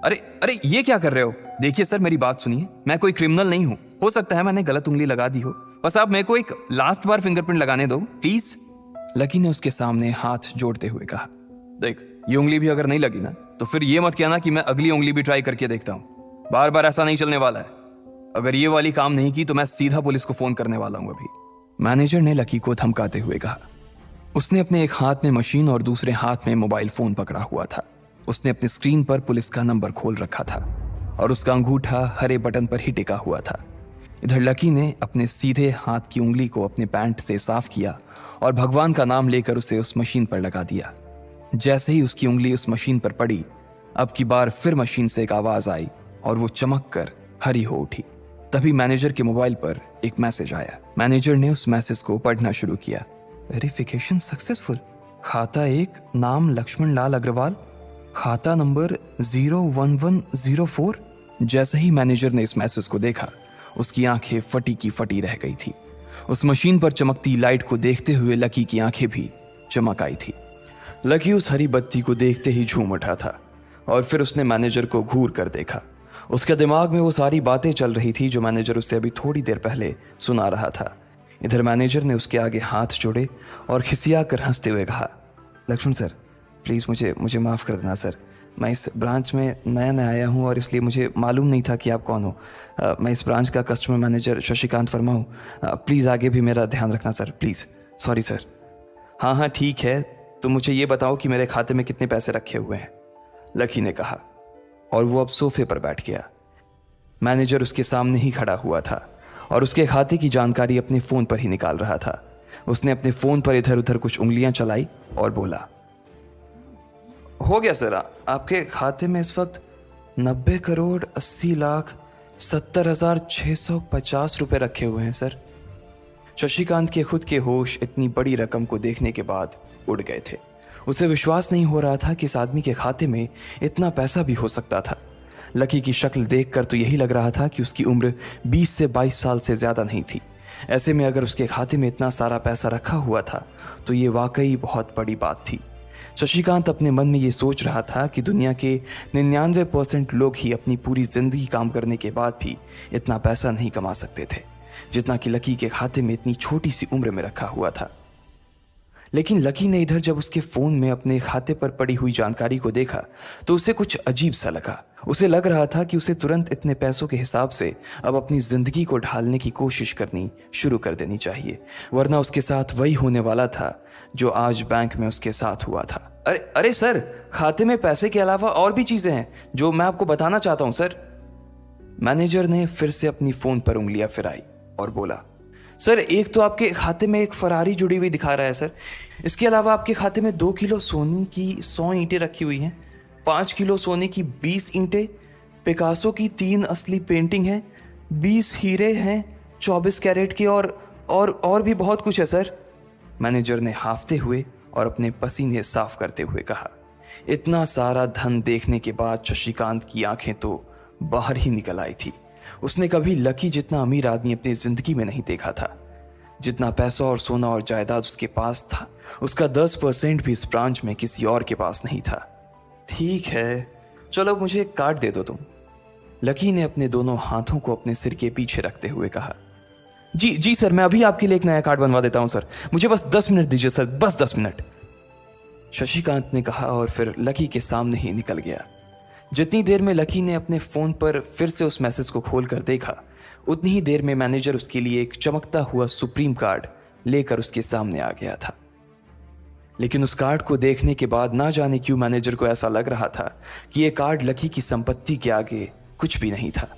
अरे अरे ये क्या कर रहे हो? देखिए सर, मेरी बात सुनिए, मैं कोई क्रिमिनल नहीं हूं। हो सकता है मैंने गलत उंगली लगा दी हो, बस आप मेरे को एक लास्ट बार फिंगरप्रिंट लगाने दो प्लीज। लकी ने उसके सामने हाथ जोड़ते हुए कहा। देख, ये उंगली भी अगर नहीं लगी ना तो फिर ये मत कहना कि मैं अगली उंगली भी ट्राई करके देखता हूं। बार बार ऐसा नहीं चलने वाला है। अगर ये वाली काम नहीं की तो मैं सीधा पुलिस को फोन करने वाला हूं अभी, मैनेजर ने लकी को धमकाते हुए कहा। उसने अपने एक हाथ में मशीन और दूसरे हाथ में मोबाइल फोन पकड़ा हुआ था। उसने अपनी स्क्रीन पर पुलिस का नंबर खोल रखा था और उसका अंगूठा हरे बटन पर ही टिका हुआ था। इधर लकी ने अपने सीधे हाथ की उंगली को अपने पैंट से साफ किया और भगवान का नाम लेकर उसे उस मशीन पर लगा दिया। जैसे ही उसकी उंगली उस मशीन पर पड़ी, अब की बार फिर मशीन से एक आवाज आई और वो चमक कर हरी हो उठी। तभी मैनेजर के मोबाइल पर एक मैसेज आया। मैनेजर ने उस मैसेज को पढ़ना शुरू किया। Verification successful. खाता 1, नाम लक्ष्मण लाल अग्रवाल, खाता नंबर 01104। जैसे ही मैनेजर ने इस मैसेज को देखा, उसकी आंखें फटी की फटी रह गई थी। उस मशीन पर चमकती लाइट को देखते हुए लकी की आंखें भी चमक आई थी। लकी उस हरी बत्ती को देखते ही झूम उठा था और फिर उसने मैनेजर को घूर कर देखा। उसके दिमाग में वो सारी बातें चल रही थी जो मैनेजर उससे अभी थोड़ी देर पहले सुना रहा था। इधर मैनेजर ने उसके आगे हाथ जोड़े और खिसिया कर हंसते हुए कहा, लक्ष्मण सर प्लीज़ मुझे मुझे माफ़ कर देना सर। मैं इस ब्रांच में नया नया आया हूँ और इसलिए मुझे मालूम नहीं था कि आप कौन हो। मैं इस ब्रांच का कस्टमर मैनेजर शशिकांत वर्मा हूँ। प्लीज़ आगे भी मेरा ध्यान रखना सर, प्लीज़। Sorry sir. हाँ हाँ ठीक है, तो मुझे ये बताओ कि मेरे खाते में कितने पैसे रखे हुए हैं, लकी ने कहा। और वो अब सोफे पर बैठ गया। मैनेजर उसके सामने ही खड़ा हुआ था और उसके खाते की जानकारी अपने फ़ोन पर ही निकाल रहा था। उसने अपने फ़ोन पर इधर उधर कुछ उंगलियां चलाई और बोला, हो गया सर, आपके खाते में इस वक्त 90,80,70,650 रुपए रखे हुए हैं सर। शशिकांत के खुद के होश इतनी बड़ी रकम को देखने के बाद उड़ गए थे। उसे विश्वास नहीं हो रहा था कि इस आदमी के खाते में इतना पैसा भी हो सकता था। लकी की शक्ल देखकर तो यही लग रहा था कि उसकी उम्र 20 से 22 साल से ज्यादा नहीं थी। ऐसे में अगर उसके खाते में इतना सारा पैसा रखा हुआ था तो ये वाकई बहुत बड़ी बात थी। शशिकांत अपने मन में ये सोच रहा था कि दुनिया के 99% लोग ही अपनी पूरी जिंदगी काम करने के बाद भी इतना पैसा नहीं कमा सकते थे जितना कि लकी के खाते में इतनी छोटी सी उम्र में रखा हुआ था। लेकिन लकी ने इधर जब उसके फोन में अपने खाते पर पड़ी हुई जानकारी को देखा तो उसे कुछ अजीब सा लगा। उसे लग रहा था कि उसे तुरंत इतने पैसों के हिसाब से अब अपनी जिंदगी को ढालने की कोशिश करनी शुरू कर देनी चाहिए, वरना उसके साथ वही होने वाला था जो आज बैंक में उसके साथ हुआ था। अरे अरे सर, खाते में पैसे के अलावा और भी चीजें हैं जो मैं आपको बताना चाहता हूं सर। मैनेजर ने फिर से अपनी फोन पर उंगलियां फिराई और बोला, सर एक तो आपके खाते में एक फरारी जुड़ी हुई दिखा रहा है सर। इसके अलावा आपके खाते में 2 किलो सोने की 100 ईंटें रखी हुई हैं, 5 किलो सोने की 20 ईंटें, पिकासो की 3 असली पेंटिंग हैं, 20 हीरे हैं 24 कैरेट के और भी बहुत कुछ है सर। मैनेजर ने हाफते हुए और अपने पसीने साफ करते हुए कहा। इतना सारा धन देखने के बाद शशिकांत की आंखें तो बाहर ही निकल आई थी। उसने कभी लकी जितना अमीर आदमी अपनी जिंदगी में नहीं देखा था। जितना पैसा और सोना और जायदाद उसके पास था उसका 10% भी इस ब्रांच में किसी और के पास नहीं था। ठीक है, चलो मुझे एक कार्ड दे दो तुम, लकी ने अपने दोनों हाथों को अपने सिर के पीछे रखते हुए कहा। जी सर, मैं अभी आपके लिए एक नया कार्ड बनवा देता हूं सर, मुझे बस 10 मिनट दीजिए सर, बस 10 मिनट, शशिकांत ने कहा और फिर लकी के सामने ही निकल गया। जितनी देर में लकी ने अपने फोन पर फिर से उस मैसेज को खोलकर देखा उतनी ही देर में मैनेजर उसके लिए एक चमकता हुआ सुप्रीम कार्ड लेकर उसके सामने आ गया था। लेकिन उस कार्ड को देखने के बाद ना जाने क्यों मैनेजर को ऐसा लग रहा था कि यह कार्ड लकी की संपत्ति के आगे कुछ भी नहीं था।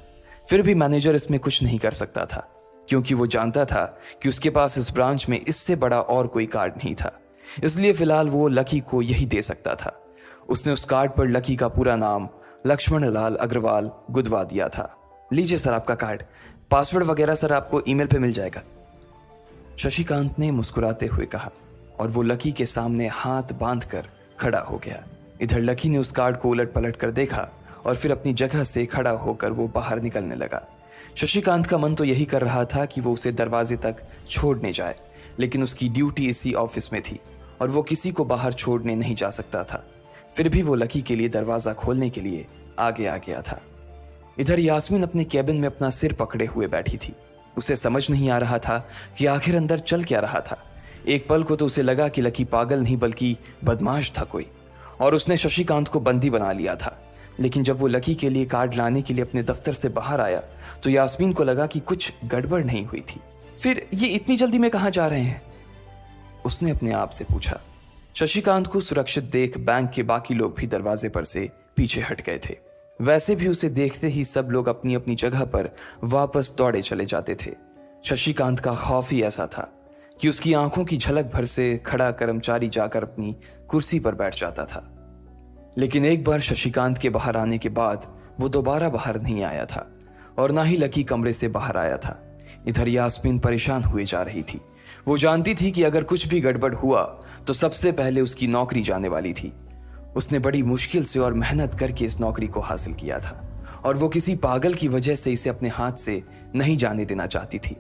फिर भी मैनेजर इसमें कुछ नहीं कर सकता था क्योंकि वो जानता था कि उसके पास इस ब्रांच में इससे बड़ा और कोई कार्ड नहीं था। इसलिए फिलहाल वो लकी को यही दे सकता था। उसने उस कार्ड पर लकी का पूरा नाम लक्ष्मण लाल अग्रवाल गुदवा दिया था। लीजिए सर आपका कार्ड, पासवर्ड वगैरह सर आपको ईमेल पे मिल जाएगा, शशिकांत ने मुस्कुराते हुए कहा और वो लकी के सामने हाथ बांधकर खड़ा हो गया। इधर लकी ने उस कार्ड को उलट पलट कर देखा और फिर अपनी जगह से खड़ा होकर वो बाहर निकलने लगा। शशिकांत का मन तो यही कर रहा था कि वो उसे दरवाजे तक छोड़ने जाए, लेकिन उसकी ड्यूटी इसी ऑफिस में थी और वो किसी को बाहर छोड़ने नहीं जा सकता था। फिर भी वो लकी के लिए दरवाजा खोलने के लिए आगे आ गया था। इधर यास्मीन अपने कैबिन में अपना सिर पकड़े हुए बैठी थी। उसे समझ नहीं आ रहा था कि आखिर अंदर चल क्या रहा था। एक पल को तो उसे लगा कि लकी पागल नहीं बल्कि बदमाश था कोई और उसने शशिकांत को बंदी बना लिया था। लेकिन जब वो लकी के लिए कार्ड लाने के लिए अपने दफ्तर से बाहर आया तो यास्मीन को लगा कि कुछ गड़बड़ नहीं हुई थी। फिर ये इतनी जल्दी में कहाँ जा रहे हैं, उसने अपने आप से पूछा। शशिकांत को सुरक्षित देख बैंक के बाकी लोग भी दरवाजे पर से पीछे हट गए थे। वैसे भी उसे देखते ही सब लोग अपनी अपनी जगह पर वापस दौड़े चले जाते थे। शशिकांत का खौफ ही ऐसा था कि उसकी आंखों की झलक भर से खड़ा कर्मचारी जाकर अपनी कुर्सी पर बैठ जाता था। लेकिन एक बार शशिकांत के बाहर आने के बाद वो दोबारा बाहर नहीं आया था और ना ही लकी कमरे से बाहर आया था। इधर यास्मीन परेशान हुए जा रही थी। वो जानती थी कि अगर कुछ भी गड़बड़ हुआ तो सबसे पहले उसकी नौकरी जाने वाली थी। उसने बड़ी मुश्किल से और मेहनत करके इस नौकरी को हासिल किया था और वो किसी पागल की वजह से इसे अपने हाथ से नहीं जाने देना चाहती थी।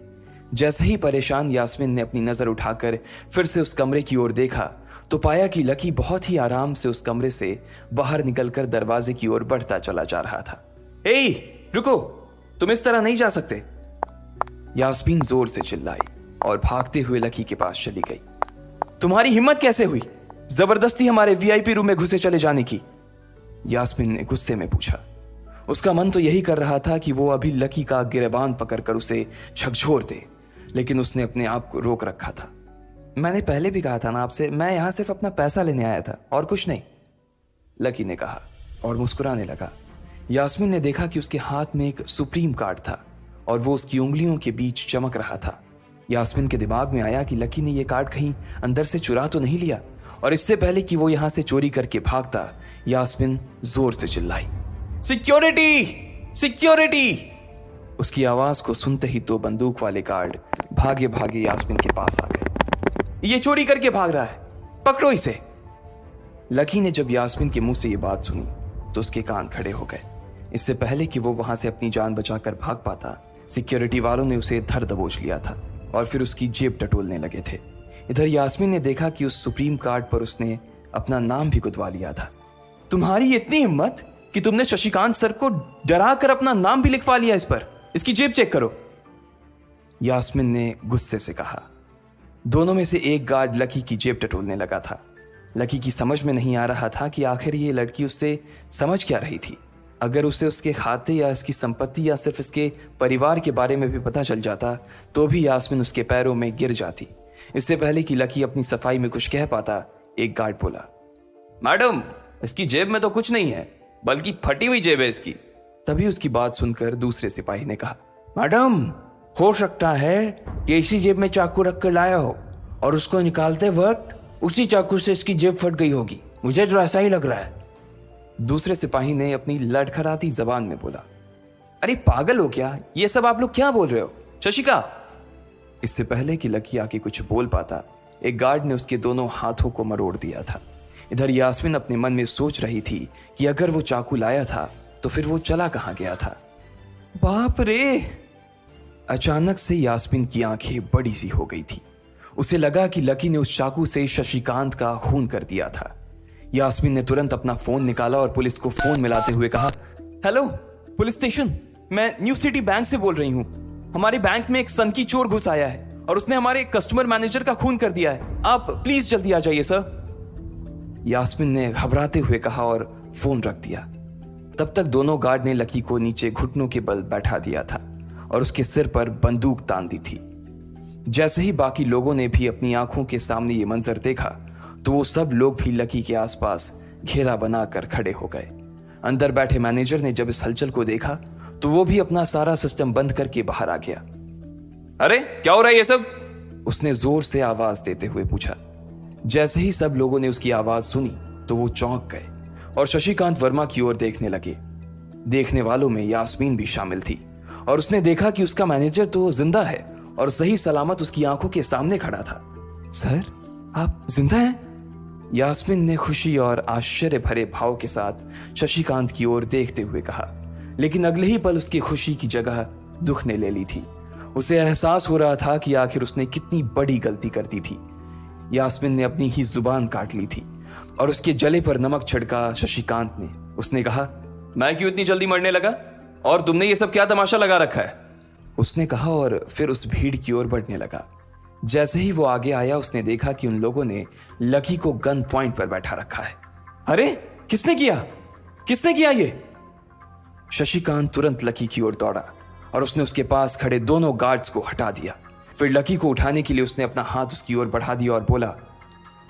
जैसे ही परेशान यास्मीन ने अपनी नजर उठाकर फिर से उस कमरे की ओर देखा तो पाया कि लकी बहुत ही आराम से उस कमरे से बाहर निकलकर दरवाजे की ओर बढ़ता चला जा रहा था। रुको, तुम इस तरह नहीं जा सकते, यास्मीन जोर से चिल्लाई और भागते हुए लकी के पास चली गई। तुम्हारी हिम्मत कैसे हुई जबरदस्ती हमारे वीआईपी रूम में घुसे चले जाने की? यास्मीन ने गुस्से में पूछा। उसका मन तो यही कर रहा था कि वो अभी लकी का गिरेबान पकड़कर उसे झकझोर दे, लेकिन उसने अपने आप को रोक रखा था। मैंने पहले भी कहा था ना आपसे, मैं यहां सिर्फ अपना पैसा लेने आया था और कुछ नहीं, लकी ने कहा और मुस्कुराने लगा। यास्मीन ने देखा कि उसके हाथ में एक सुप्रीम कार्ड था और वो उसकी उंगलियों के बीच चमक रहा था। यास्मीन के दिमाग में आया कि लकी ने यह कार्ड कहीं अंदर से चुरा तो नहीं लिया, और इससे पहले कि वो यहां से चोरी करके भागता, यास्मीन जोर से चिल्लाई, सिक्योरिटी सिक्योरिटी। उसकी आवाज को सुनते ही दो बंदूक वाले गार्ड भागे भागे यास्मीन के पास आ गए। ये चोरी करके भाग रहा है, पकड़ो इसे। लकी ने जब यास्मीन के मुंह से ये बात सुनी तो उसके कान खड़े हो गए। इससे पहले कि वो वहां से अपनी जान बचाकर भाग पाता, सिक्योरिटी वालों ने उसे धर दबोच लिया था और फिर उसकी जेब टटोलने लगे थे। इधर यास्मीन ने देखा कि उस सुप्रीम कार्ड पर उसने अपना नाम भी गुदवा लिया था। तुम्हारी इतनी हिम्मत कि तुमने शशिकांत सर को डरा कर अपना नाम भी लिखवा लिया इस पर, इसकी जेब चेक करो, यास्मीन ने गुस्से से कहा। दोनों में से एक गार्ड लकी की जेब टटोलने लगा था। लकी की समझ में नहीं आ रहा था कि आखिर ये लड़की उससे समझ क्या रही थी। अगर उसे उसके खाते या इसकी संपत्ति या सिर्फ इसके परिवार के बारे में भी पता चल जाता तो भी यास्मीन उसके पैरों में गिर जाती। इससे पहले कि लकी अपनी सफाई में कुछ कह पाता, एक गार्ड बोला, मैडम इसकी जेब में तो कुछ नहीं है, बल्कि फटी हुई जेब है इसकी। तभी उसकी बात सुनकर दूसरे सिपाही ने कहा, मैडम हो सकता है ये इसी जेब में चाकू रख कर लाया हो और उसको निकालते वक्त उसी चाकू से इसकी जेब फट गई होगी, मुझे तो ऐसा ही लग रहा है। दूसरे सिपाही ने अपनी लड़खड़ाती जबान में बोला, अरे पागल हो क्या, ये सब आप लोग क्या बोल रहे हो? शशिका। इससे पहले कि लकी आके कुछ बोल पाता, एक गार्ड ने उसके दोनों हाथों को मरोड़ दिया था। इधर यास्मीन अपने मन में सोच रही थी कि अगर वो चाकू लाया था तो फिर वो चला कहां गया था। बाप रे! अचानक से यास्मीन की आंखें बड़ी सी हो गई थी। उसे लगा कि लकी ने उस चाकू से शशिकांत का खून कर दिया था। यास्मीन ने तुरंत अपना फोन निकाला और पुलिस को फोन मिलाते हुए कहा, हेलो पुलिस स्टेशन, मैं न्यू सिटी बैंक से बोल रही हूँ। हमारे बैंक में एक सनकी चोर घुस आया है और उसने हमारे कस्टमर मैनेजर का खून कर दिया है, आप प्लीज जल्दी आ जाइए सर। यास्मीन ने घबराते हुए कहा और फोन रख दिया। तब तक दोनों गार्ड ने लकी को नीचे घुटनों के बल बैठा दिया था और उसके सिर पर बंदूक तान दी थी। जैसे ही बाकी लोगों ने भी अपनी आंखों के सामने ये मंजर देखा तो वो सब लोग भी लकी के आसपास घेरा बनाकर खड़े हो गए। अंदर बैठे मैनेजर ने जब इस हलचल को देखा तो वो भी अपना सारा सिस्टम बंद करके बाहर आ गया। अरे क्या हो रहा है ये सब? उसने जोर से आवाज देते हुए पूछा। जैसे ही सब लोगों ने उसकी आवाज सुनी तो वो चौंक गए और शशिकांत वर्मा की ओर देखने लगे। देखने वालों में यास्मीन भी शामिल थी और उसने देखा कि उसका मैनेजर तो जिंदा है और सही सलामत उसकी आंखों के सामने खड़ा था। सर आप जिंदा हैं? यास्मीन ने खुशी और आश्चर्य भरे भाव के साथ शशिकांत की ओर देखते हुए कहा, लेकिन अगले ही पल उसकी खुशी की जगह दुख ने ले ली थी। उसे एहसास हो रहा था कि आखिर उसने कितनी बड़ी गलती कर दी थी। यास्मीन ने अपनी ही जुबान काट ली थी और उसके जले पर नमक छिड़का शशिकांत ने। उसने कहा, मैं क्यों इतनी जल्दी मरने लगा और तुमने ये सब क्या तमाशा लगा रखा है? उसने कहा और फिर उस भीड़ की ओर बढ़ने लगा। जैसे ही वो आगे आया उसने देखा कि उन लोगों ने लकी को गन पॉइंट पर बैठा रखा है। अरे किसने किया ये? शशिकांत तुरंत लकी की ओर दौड़ा और उसने उसके पास खड़े दोनों गार्ड्स को हटा दिया। फिर लकी को उठाने के लिए उसने अपना हाथ उसकी ओर बढ़ा दिया और बोला,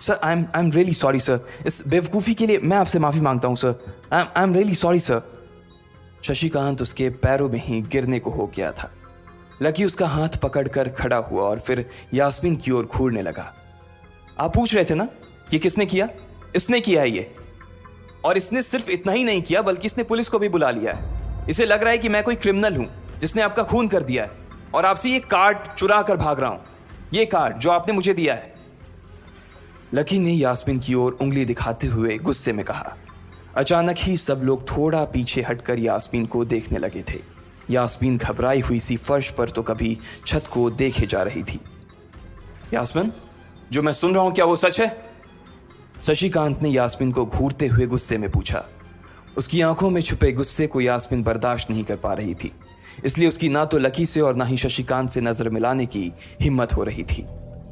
sir I am really sorry sir, इस बेवकूफ़ी के लिए मैं आपसे माफ़ी मांगता हूं sir, I am really sorry sir. Shashikant उसके पैरों में ही गिरने को हो गया था। लकी उसका हाथ पकड़कर खड़ा हुआ और फिर यास्मीन की ओर घूरने लगा। आप पूछ रहे थे ना कि किसने किया? इसने किया है ये, और इसने सिर्फ इतना ही नहीं किया बल्कि इसने पुलिस को भी बुला लिया है। इसे लग रहा है कि मैं कोई क्रिमिनल हूं जिसने आपका खून कर दिया है और आपसे ये कार्ड चुरा कर भाग रहा हूं, ये कार्ड जो आपने मुझे दिया है। लकी ने यास्मीन की ओर उंगली दिखाते हुए गुस्से में कहा। अचानक ही सब लोग थोड़ा पीछे हटकर यास्मीन को देखने लगे थे। यास्मीन घबराई हुई सी फर्श पर तो कभी छत को देखे जा रही थी। यास्मीन, जो मैं सुन रहा हूं क्या वो सच है? शशिकांत ने यास्मीन को घूरते हुए गुस्से में पूछा। उसकी आंखों में छुपे गुस्से को यास्मीन बर्दाश्त नहीं कर पा रही थी। इसलिए उसकी ना तो लकी से और ना ही शशिकांत से नजर मिलाने की हिम्मत हो रही थी।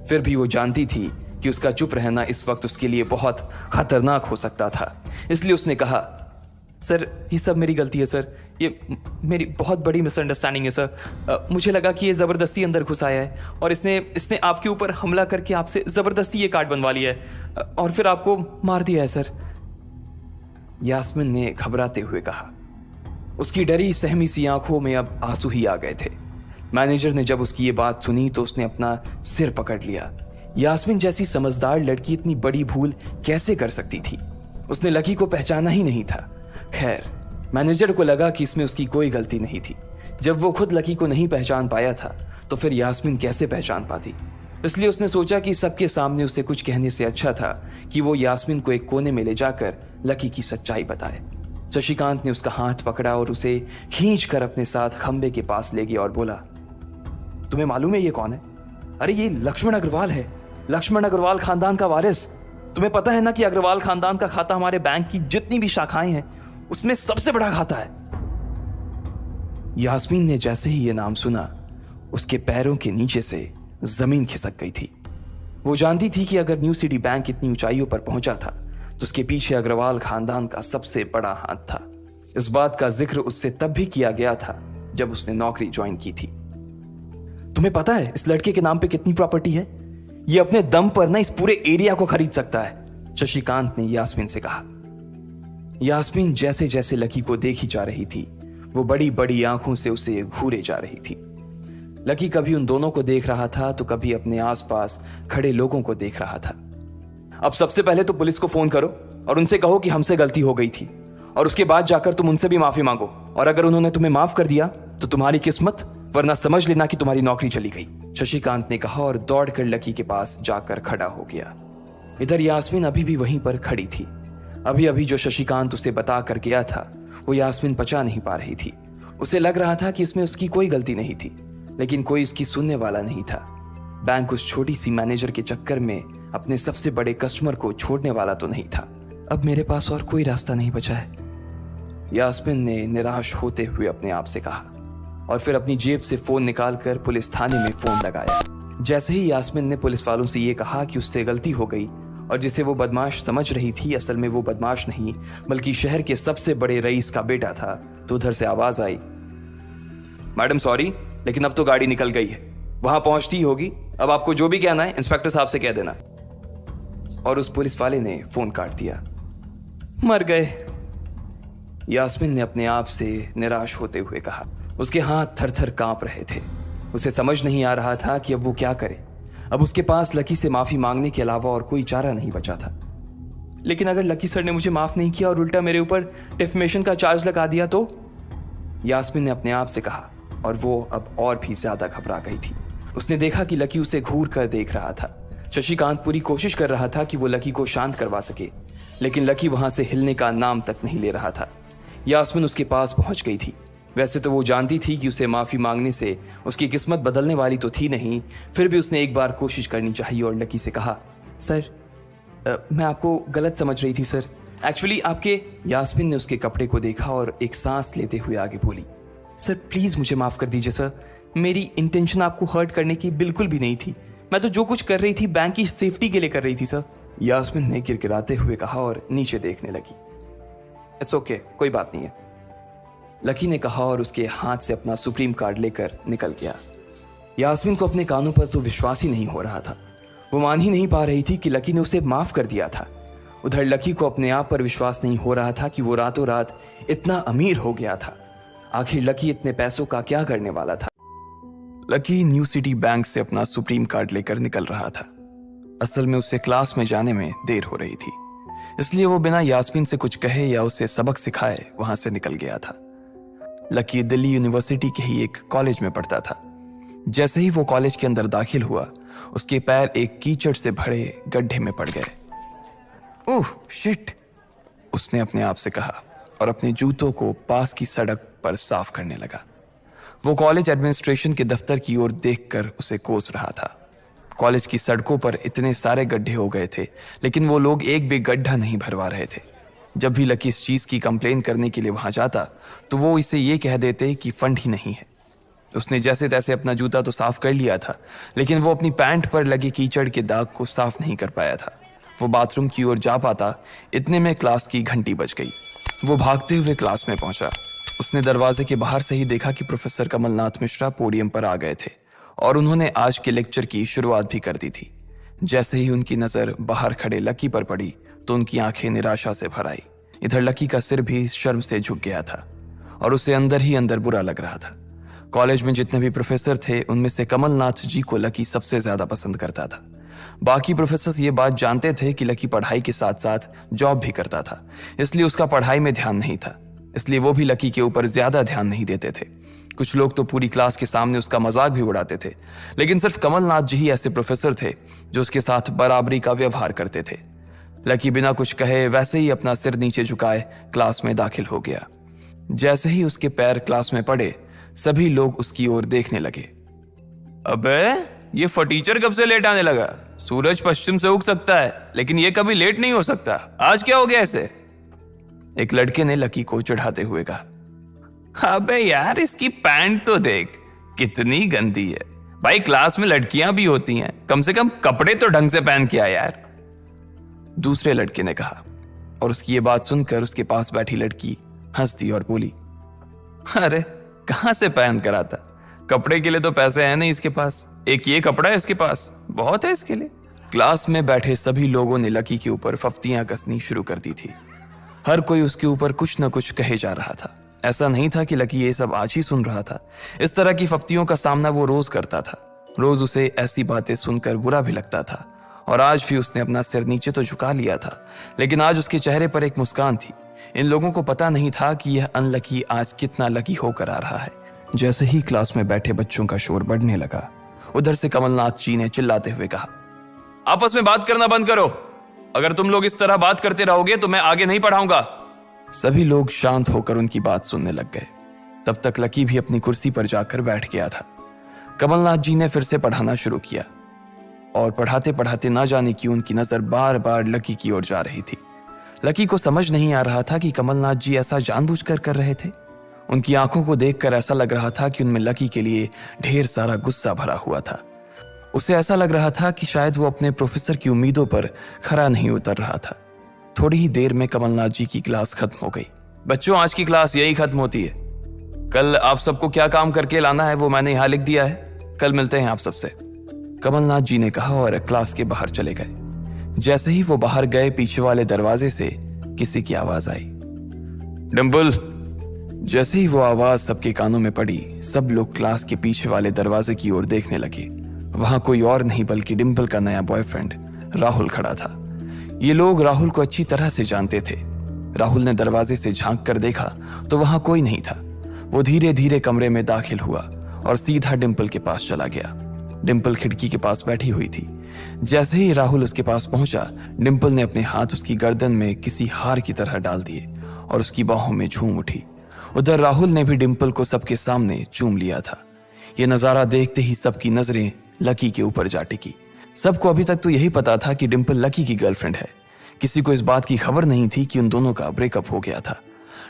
फिर भी वो जानती थी कि उसका चुप रहना इस वक्त उसके लिए बहुत खतरनाक हो सकता था। इसलिए उसने कहा, सर ये सब मेरी गलती है सर, ये मेरी बहुत बड़ी मिसअंडरस्टैंडिंग है सर। मुझे लगा कि ये ज़बरदस्ती अंदर घुस आया है और इसने आपके ऊपर हमला करके आपसे ज़बरदस्ती ये कार्ड बनवा लिया है और फिर आपको मार दिया है सर। यास्मीन ने घबराते हुए कहा। उसकी डरी सहमी सी आंखों में अब आंसू ही आ गए थे। मैनेजर ने जब उसकी ये बात सुनी तो उसने अपना सिर पकड़ लिया। यास्मीन जैसी समझदार लड़की इतनी बड़ी भूल कैसे कर सकती थी? उसने लकी को पहचाना ही नहीं था। खैर, मैनेजर को लगा कि इसमें उसकी कोई गलती नहीं थी। जब वो खुद लकी को नहीं पहचान पाया था तो फिर यास्मीन कैसे पहचान पाती? इसलिए उसने सोचा कि सबके सामने उसे कुछ कहने से अच्छा था कि वो यास्मीन को एक कोने में ले जाकर लकी की सच्चाई बताए। शशिकांत ने उसका हाथ पकड़ा और उसे खींच कर अपने साथ खंबे के पास ले गया और बोला, तुम्हें मालूम है ये कौन है? अरे ये लक्ष्मण अग्रवाल है, लक्ष्मण अग्रवाल खानदान का वारिस। तुम्हें पता है ना कि अग्रवाल खानदान का खाता हमारे बैंक की जितनी भी शाखाएं हैं उसमें सबसे बड़ा खाता है। यास्मीन ने जैसे ही ये नाम सुना उसके पैरों के नीचे से जमीन खिसक गई थी। वो जानती थी कि अगर न्यू सिटी बैंक इतनी ऊंचाइयों पर पहुंचा था तो उसके पीछे अग्रवाल खानदान का सबसे बड़ा हाथ था। इस बात का जिक्र उससे तब भी किया गया था जब उसने नौकरी ज्वाइन की थी। तुम्हें पता है इस लड़के के नाम पे कितनी प्रॉपर्टी है? ये अपने दम पर ना इस पूरे एरिया को खरीद सकता है, शशिकांत ने यास्मीन से कहा। यास्मीन जैसे जैसे लकी को देखी जा रही थी वो बड़ी बड़ी आंखों से उसे घूरे जा रही थी। लकी कभी उन दोनों को देख रहा था तो कभी अपने आसपास खड़े लोगों को देख रहा था। अब सबसे पहले तो पुलिस को फोन करो और उनसे कहो कि हमसे गलती हो गई थी और उसके बाद जाकर तुम उनसे भी माफी मांगो और अगर उन्होंने तुम्हें माफ कर दिया तो तुम्हारी किस्मत, वरना समझ लेना कि तुम्हारी नौकरी चली गई, शशिकांत ने कहा और दौड़कर लकी के पास जाकर खड़ा हो गया। इधर यास्मीन अभी भी वहीं पर खड़ी थी। अभी अभी जो शशिकांत उसे बता कर गया था वो यास्मीन पचा नहीं पा रही थी। उसे लग रहा था कि इसमें उसकी कोई गलती नहीं थी, लेकिन कोई उसकी सुनने वाला नहीं था। बैंक उस छोटी सी मैनेजर के चक्कर में अपने सबसे बड़े कस्टमर को छोड़ने वाला तो नहीं था। अब मेरे पास और कोई रास्ता नहीं बचा है, यास्मीन ने निराश होते हुए अपने आप से कहा और फिर अपनी जेब से फोन निकालकर पुलिस थाने में फोन लगाया। जैसे ही यास्मीन ने पुलिस वालों से ये कहा कि उससे गलती हो गई और जिसे वो बदमाश समझ रही थी असल में वो बदमाश नहीं बल्कि शहर के सबसे बड़े रईस का बेटा था, तो उधर से आवाज आई, मैडम सॉरी लेकिन अब तो गाड़ी निकल गई है, वहां पहुंचती होगी, अब आपको जो भी कहना है इंस्पेक्टर साहब से कह देना। और उस पुलिस वाले ने फोन काट दिया। मर गए, यास्मीन ने अपने आप से निराश होते हुए कहा। उसके हाथ थर थर कांप रहे थे। उसे समझ नहीं आ रहा था कि अब वो क्या करे। अब उसके पास लकी से माफी मांगने के अलावा और कोई चारा नहीं बचा था। लेकिन अगर लकी सर ने मुझे माफ नहीं किया और उल्टा मेरे ऊपर डिफेमेशन का चार्ज लगा दिया तो, यास्मीन ने अपने आप से कहा और वो अब और भी ज्यादा घबरा गई थी। उसने देखा कि लकी उसे घूर कर देख रहा था। शशिकांत पूरी कोशिश कर रहा था कि वो लकी को शांत करवा सके, लेकिन लकी वहां से हिलने का नाम तक नहीं ले रहा था। यास्मीन उसके पास पहुंच गई थी। वैसे तो वो जानती थी कि उसे माफी मांगने से उसकी किस्मत बदलने वाली तो थी नहीं, फिर भी उसने एक बार कोशिश करनी चाहिए और लकी से कहा, सर मैं आपको गलत समझ रही थी सर, एक्चुअली आपके। यास्मीन ने उसके कपड़े को देखा और एक सांस लेते हुए आगे बोली, सर प्लीज मुझे माफ कर दीजिए सर, मेरी इंटेंशन आपको हर्ट करने की बिल्कुल भी नहीं थी, मैं तो जो कुछ कर रही थी बैंक की सेफ्टी के लिए कर रही थी सर। यास्मीन ने गिड़गिड़ाते हुए कहा और नीचे देखने लगी। इट्स ओके, कोई बात नहीं है, लकी ने कहा और उसके हाथ से अपना सुप्रीम कार्ड लेकर निकल गया। यास्मीन को अपने कानों पर तो विश्वास ही नहीं हो रहा था। वो मान ही नहीं पा रही थी कि लकी ने उसे माफ कर दिया था। उधर लकी को अपने आप पर विश्वास नहीं हो रहा था कि वो रातों रात इतना अमीर हो गया था। आखिर लकी इतने पैसों का क्या करने वाला था? लकी न्यू सिटी बैंक से अपना सुप्रीम कार्ड लेकर निकल रहा था। असल में उसे क्लास में जाने में देर हो रही थी, इसलिए वो बिना यास्मीन से कुछ कहे या उसे सबक सिखाए वहां से निकल गया था। लकी दिल्ली यूनिवर्सिटी के ही एक कॉलेज में पढ़ता था। जैसे ही वो कॉलेज के अंदर दाखिल हुआ उसके पैर एक कीचड़ से भरे गड्ढे में पड़ गए। ओह शिट, उसने अपने आप से कहा और अपने जूतों को पास की सड़क पर साफ करने लगा। वो कॉलेज एडमिनिस्ट्रेशन के दफ्तर की ओर देखकर उसे कोस रहा था। कॉलेज की सड़कों पर इतने सारे गड्ढे हो गए थे, लेकिन वो लोग एक भी गड्ढा नहीं भरवा रहे थे। जब भी लकी इस चीज की कंप्लेन करने के लिए वहां जाता तो वो इसे ये कह देते कि फंड ही नहीं है। उसने जैसे तैसे अपना जूता तो साफ कर लिया था, लेकिन वो अपनी पैंट पर लगे कीचड़ के दाग को साफ नहीं कर पाया था। वो बाथरूम की ओर जा पाता, इतने में क्लास की घंटी बज गई। वो भागते हुए क्लास में पहुंचा। उसने दरवाजे के बाहर से ही देखा कि प्रोफेसर कमलनाथ मिश्रा पोडियम पर आ गए थे और उन्होंने आज के लेक्चर की शुरुआत भी कर दी थी। जैसे ही उनकी नजर बाहर खड़े लकी पर पड़ी तो उनकी आंखें निराशा से भर आई। इधर लकी का सिर भी शर्म से झुक गया था और उसे अंदर ही अंदर बुरा लग रहा था। कॉलेज में जितने भी प्रोफेसर थे उनमें से कमलनाथ जी को लकी सबसे ज्यादा पसंद करता था। बाकी प्रोफेसर ये बात जानते थे कि लकी पढ़ाई के साथ साथ जॉब भी करता था, इसलिए उसका पढ़ाई में ध्यान नहीं था, इसलिए वो भी लकी के ऊपर ज्यादा ध्यान नहीं देते थे। कुछ लोग तो पूरी क्लास के सामने उसका मजाक भी उड़ाते थे, लेकिन सिर्फ कमलनाथ जी ही ऐसे प्रोफेसर थे जो उसके साथ बराबरी का व्यवहार करते थे। लकी बिना कुछ कहे वैसे ही अपना सिर नीचे झुकाए क्लास में दाखिल हो गया। जैसे ही उसके पैर क्लास में पड़े सभी लोग उसकी ओर देखने लगे। अबे ये फटीचर कब से लेट आने लगा? सूरज पश्चिम से उग सकता है लेकिन ये कभी लेट नहीं हो सकता। आज क्या हो गया इसे? एक लड़के ने लकी को चिढ़ाते हुए कहा। अबे यार इसकी पैंट तो देख कितनी गंदी है। भाई क्लास में लड़कियां भी होती हैं, कम से कम कपड़े तो ढंग से पहन के आ यार। दूसरे लड़के ने कहा और उसकी ये बात सुनकर उसके पास बैठी लड़की हंस दी और बोली, अरे कहां से पहन कर आता? कपड़े के लिए तो पैसे हैं नहीं इसके पास, एक ये कपड़ा है इसके पास, बहुत है इसके लिए। क्लास में बैठे सभी लोगों ने लकी के ऊपर फफ्तियां कसनी शुरू कर दी थी। हर कोई उसके ऊपर कुछ न कुछ कहे जा रहा था। ऐसा नहीं था कि लकी ये सब आज ही सुन रहा था, इस तरह की फफ्तियों का सामना वो रोज करता था। रोज उसे ऐसी बातें सुनकर बुरा भी लगता था और आज भी उसने अपना सिर नीचे तो झुका लिया था, लेकिन आज उसके चेहरे पर एक मुस्कान थी। इन लोगों को पता नहीं था कि यह अनलकी आज कितना लकी होकर आ रहा है। जैसे ही क्लास में बैठे बच्चों का शोर बढ़ने लगा, उधर से कमलनाथ जी ने चिल्लाते हुए कहा, आपस में बात करना बंद करो। अगर तुम लोग इस तरह बात करते रहोगे तो मैं आगे नहीं पढ़ाऊंगा। सभी लोग शांत होकर उनकी बात सुनने लग गए। तब तक लकी भी अपनी कुर्सी पर जाकर बैठ गया था। कमलनाथ जी ने फिर से पढ़ाना शुरू किया और पढ़ाते पढ़ाते ना जाने क्यों उनकी नजर बार बार लकी की ओर जा रही थी। लकी को समझ नहीं आ रहा था कि कमलनाथ जी ऐसा जानबूझकर कर रहे थे। उनकी आंखों को देखकर ऐसा लग रहा था कि उनमें लकी के लिए ढेर सारा गुस्सा भरा हुआ था। उसे ऐसा लग रहा था कि शायद वो अपने प्रोफेसर की उम्मीदों पर खरा नहीं उतर रहा था। थोड़ी ही देर में कमलनाथ जी की क्लास खत्म हो गई। बच्चों आज की क्लास यही खत्म होती है। कल आप सबको क्या काम करके लाना है वो मैंने यहाँ लिख दिया है। कल मिलते हैं आप सबसे, कमलनाथ जी ने कहा और क्लास के बाहर चले गए। जैसे ही वो बाहर गए पीछे वाले दरवाजे से किसी की आवाज आई, डिंपल। जैसे ही वो आवाज सबके कानों में पड़ी सब लोग क्लास के पीछे वाले दरवाजे की ओर देखने लगे। वहां कोई और नहीं बल्कि डिंपल का नया बॉयफ्रेंड राहुल खड़ा था। ये लोग राहुल को अच्छी तरह से जानते थे। राहुल ने दरवाजे से झांक कर देखा तो वहां कोई नहीं था। वो धीरे धीरे कमरे में दाखिल हुआ और सीधा डिंपल के पास चला गया। डिंपल खिड़की के पास बैठी हुई थी। जैसे ही राहुल उसके पास पहुंचा, डिंपल ने अपने हाथ उसकी गर्दन में किसी हार की तरह डाल दिए और उसकी बाहों में झूम उठी। उधर राहुल ने भी डिंपल को सबके सामने चूम लिया था। यह नजारा देखते ही सबकी नजरें लकी के ऊपर जा टिकी। सबको अभी तक तो यही पता था कि डिंपल लकी की गर्लफ्रेंड है। किसी को इस बात की खबर नहीं थी कि उन दोनों का ब्रेकअप हो गया था।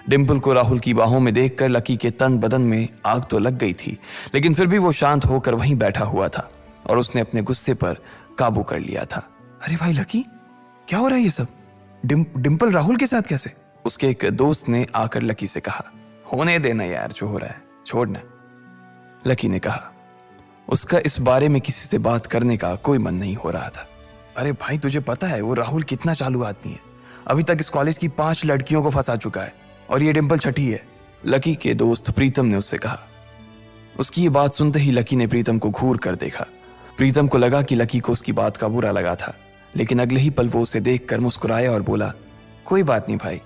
डिंपल को राहुल की बाहों में देखकर लकी के तन बदन में आग तो लग गई थी, लेकिन फिर भी वो शांत होकर वहीं बैठा हुआ था और उसने अपने गुस्से पर काबू कर लिया था। अरे भाई लकी, क्या हो रहा है ये सब? डिंपल राहुल के साथ कैसे? उसके एक दोस्त ने आकर लकी से कहा। होने देना यार, जो हो रहा है छोड़ना, लकी ने कहा। उसका इस बारे में किसी से बात करने का कोई मन नहीं हो रहा था। अरे भाई तुझे पता है वो राहुल कितना चालू आदमी है। अभी तक इस कॉलेज की 5 लड़कियों को फंसा चुका है और ये डिंपल छठी है, लकी के दोस्त प्रीतम ने उससे कहा। उसकी ये बात सुनते ही लकी ने प्रीतम को घूर कर देखा। प्रीतम को लगा कि लकी को उसकी बात का बुरा लगा था, लेकिन अगले ही पल वो उसे देखकर मुस्कुराया और बोला, कोई बात नहीं भाई,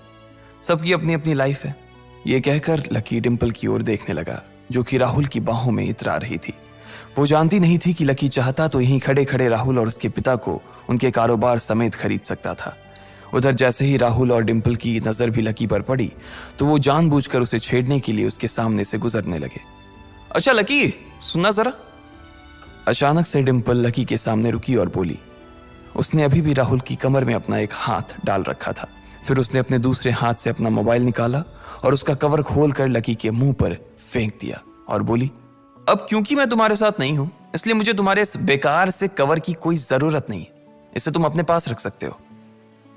सबकी अपनी अपनी लाइफ है। ये कहकर लकी डिंपल की ओर देखने लगा जो कि राहुल की बाहों में इतरा रही थी। वो जानती नहीं थी कि लकी चाहता तो यहीं खड़े खड़े राहुल और उसके पिता को उनके कारोबार समेत खरीद सकता था। उधर जैसे ही राहुल और डिंपल की नजर भी लकी पर पड़ी तो वो जानबूझकर उसे छेड़ने के लिए उसके सामने से गुजरने लगे। अच्छा लकी, सुनना जरा। अचानक से डिंपल लकी के सामने रुकी और बोली। उसने अभी भी राहुल की कमर में अपना एक हाथ डाल रखा था। फिर उसने अपने दूसरे हाथ से अपना मोबाइल निकाला और उसका कवर खोलकर लकी के मुंह पर फेंक दिया और बोली, अब क्योंकि मैं तुम्हारे साथ नहीं हूं, इसलिए मुझे तुम्हारे इस बेकार से कवर की कोई जरूरत नहीं है। इसे तुम अपने पास रख सकते हो।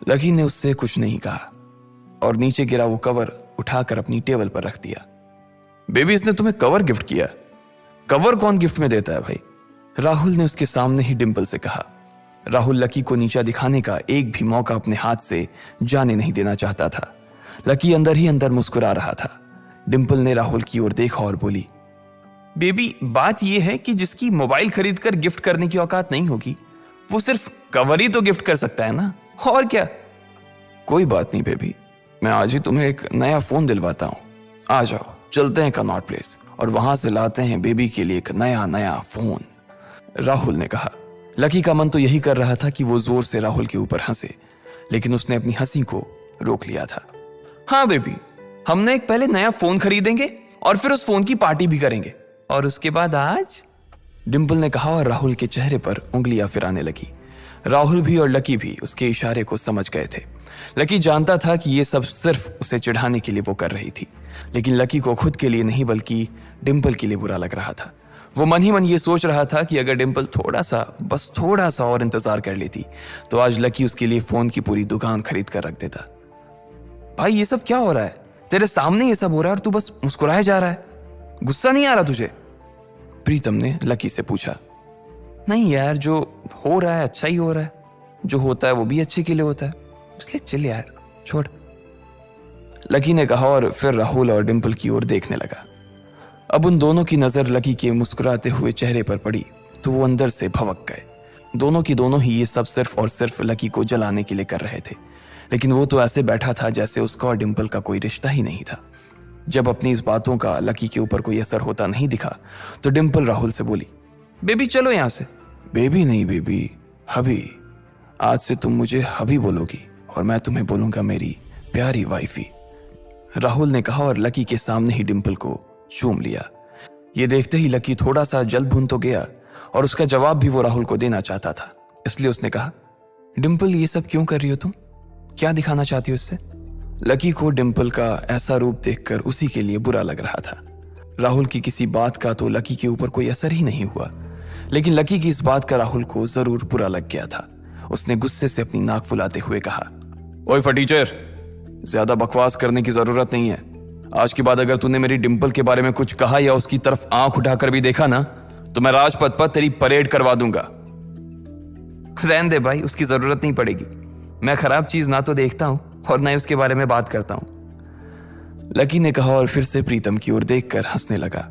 लकी ने उससे कुछ नहीं कहा और नीचे गिरा वो कवर उठाकर अपनी टेबल पर रख दिया। बेबी, इसने तुम्हें कवर गिफ्ट किया? कवर कौन गिफ्ट में देता है भाई? राहुल ने उसके सामने ही डिंपल से कहा। राहुल लकी को नीचा दिखाने का एक भी मौका अपने हाथ से जाने नहीं देना चाहता था। लकी अंदर ही अंदर मुस्कुरा रहा था। डिंपल ने राहुल की ओर देखा और बोली, बेबी, बात यह है कि जिसकी मोबाइल खरीद कर गिफ्ट करने की औकात नहीं होगी, वो सिर्फ कवर ही तो गिफ्ट कर सकता है ना, और क्या। कोई बात नहीं बेबी, मैं आज ही तुम्हें एक नया फोन दिलवाता हूँ। आ जाओ, चलते हैं कनॉट प्लेस और वहां से लाते हैं बेबी के लिए एक नया फोन, राहुल ने कहा। लकी का मन तो यही कर रहा था कि वो जोर से राहुल के ऊपर हंसे, लेकिन उसने अपनी हंसी को रोक लिया था। हाँ बेबी, हमने एक पहले नया फोन खरीदेंगे और फिर उस फोन की पार्टी भी करेंगे, और उसके बाद आज, डिंपल ने कहा और राहुल के चेहरे पर उंगलियां फिराने लगी। राहुल भी और लकी भी उसके इशारे को समझ गए थे। लकी जानता था कि ये सब सिर्फ उसे चिढ़ाने के लिए वो कर रही थी, लेकिन लकी को खुद के लिए नहीं बल्कि डिंपल के लिए बुरा लग रहा था। वो मन ही मन ये सोच रहा था कि अगर डिंपल बस थोड़ा सा और इंतजार कर लेती तो आज लकी उसके लिए फोन की पूरी दुकान खरीद कर रख देता। भाई ये सब क्या हो रहा है? तेरे सामने ये सब हो रहा है और तू बस मुस्कुराए जा रहा है। गुस्सा नहीं आ रहा तुझे? प्रीतम ने लकी से पूछा। नहीं यार, जो हो रहा है अच्छा ही हो रहा है। जो होता है वो भी अच्छे के लिए होता है, इसलिए चिल यार, छोड़, लकी ने कहा और फिर राहुल और डिंपल की ओर देखने लगा। अब उन दोनों की नजर लकी के मुस्कुराते हुए चेहरे पर पड़ी तो वो अंदर से भवक गए। दोनों की दोनों ही ये सब सिर्फ और सिर्फ लकी को जलाने के लिए कर रहे थे, लेकिन वो तो ऐसे बैठा था जैसे उसका और डिंपल का कोई रिश्ता ही नहीं था। जब अपनी इस बातों का लकी के ऊपर कोई असर होता नहीं दिखा तो डिंपल राहुल से बोली, बेबी चलो यहां से। बेबी नहीं बेबी, हबी। आज से तुम मुझे हबी बोलोगी और मैं तुम्हें बोलूंगा मेरी प्यारी वाइफी, राहुल ने कहा और लकी के सामने ही डिंपल को चूम लिया। ये देखते ही लकी थोड़ा सा जल्द भुन तो गया और उसका जवाब भी वो राहुल को देना चाहता था, इसलिए उसने कहा, डिंपल ये सब क्यों कर रही हो तुम? क्या दिखाना चाहती हो इससे? लकी को डिंपल का ऐसा रूप देखकर उसी के लिए बुरा लग रहा था। राहुल की किसी बात का तो लकी के ऊपर कोई असर ही नहीं हुआ, लेकिन लकी की इस बात का राहुल को जरूर बुरा लग गया था। उसने गुस्से से अपनी नाक फुलाते हुए कहा, ओए फटीचर, ज्यादा बकवास करने की जरूरत नहीं है। आज के बाद अगर तूने मेरी डिंपल के बारे में कुछ कहा या उसकी तरफ आंख उठाकर भी देखा ना तो मैं राजपथ पर तेरी परेड करवा दूंगा। रहने दे भाई, उसकी जरूरत नहीं पड़ेगी। मैं खराब चीज ना तो देखता हूं और ना ही उसके बारे में बात करता हूं, लकी ने कहा और फिर से प्रीतम की ओर देखकर हंसने लगा।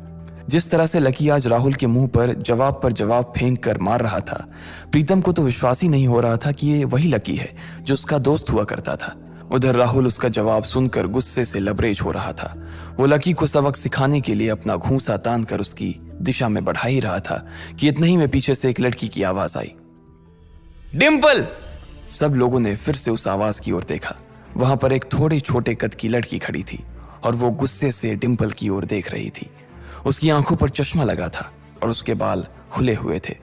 जिस तरह से लकी आज राहुल के मुंह पर जवाब फेंक कर मार रहा था, प्रीतम को तो विश्वास ही नहीं हो रहा था कि ये वही लकी है जो उसका दोस्त हुआ करता था। उधर राहुल उसका जवाब सुनकर गुस्से से लबरेज हो रहा था। वो लकी को सबक सिखाने के लिए अपना घूंसा तान कर उसकी दिशा में बढ़ा ही रहा था कि इतना ही में पीछे से एक लड़की की आवाज आई, डिंपल। सब लोगों ने फिर से उस आवाज की ओर देखा। वहां पर एक थोड़े छोटे कद की लड़की खड़ी थी और वो गुस्से से डिंपल की ओर देख रही थी। उसकी आंखों पर चश्मा लगा था और उसके बाल खुले हुए थे।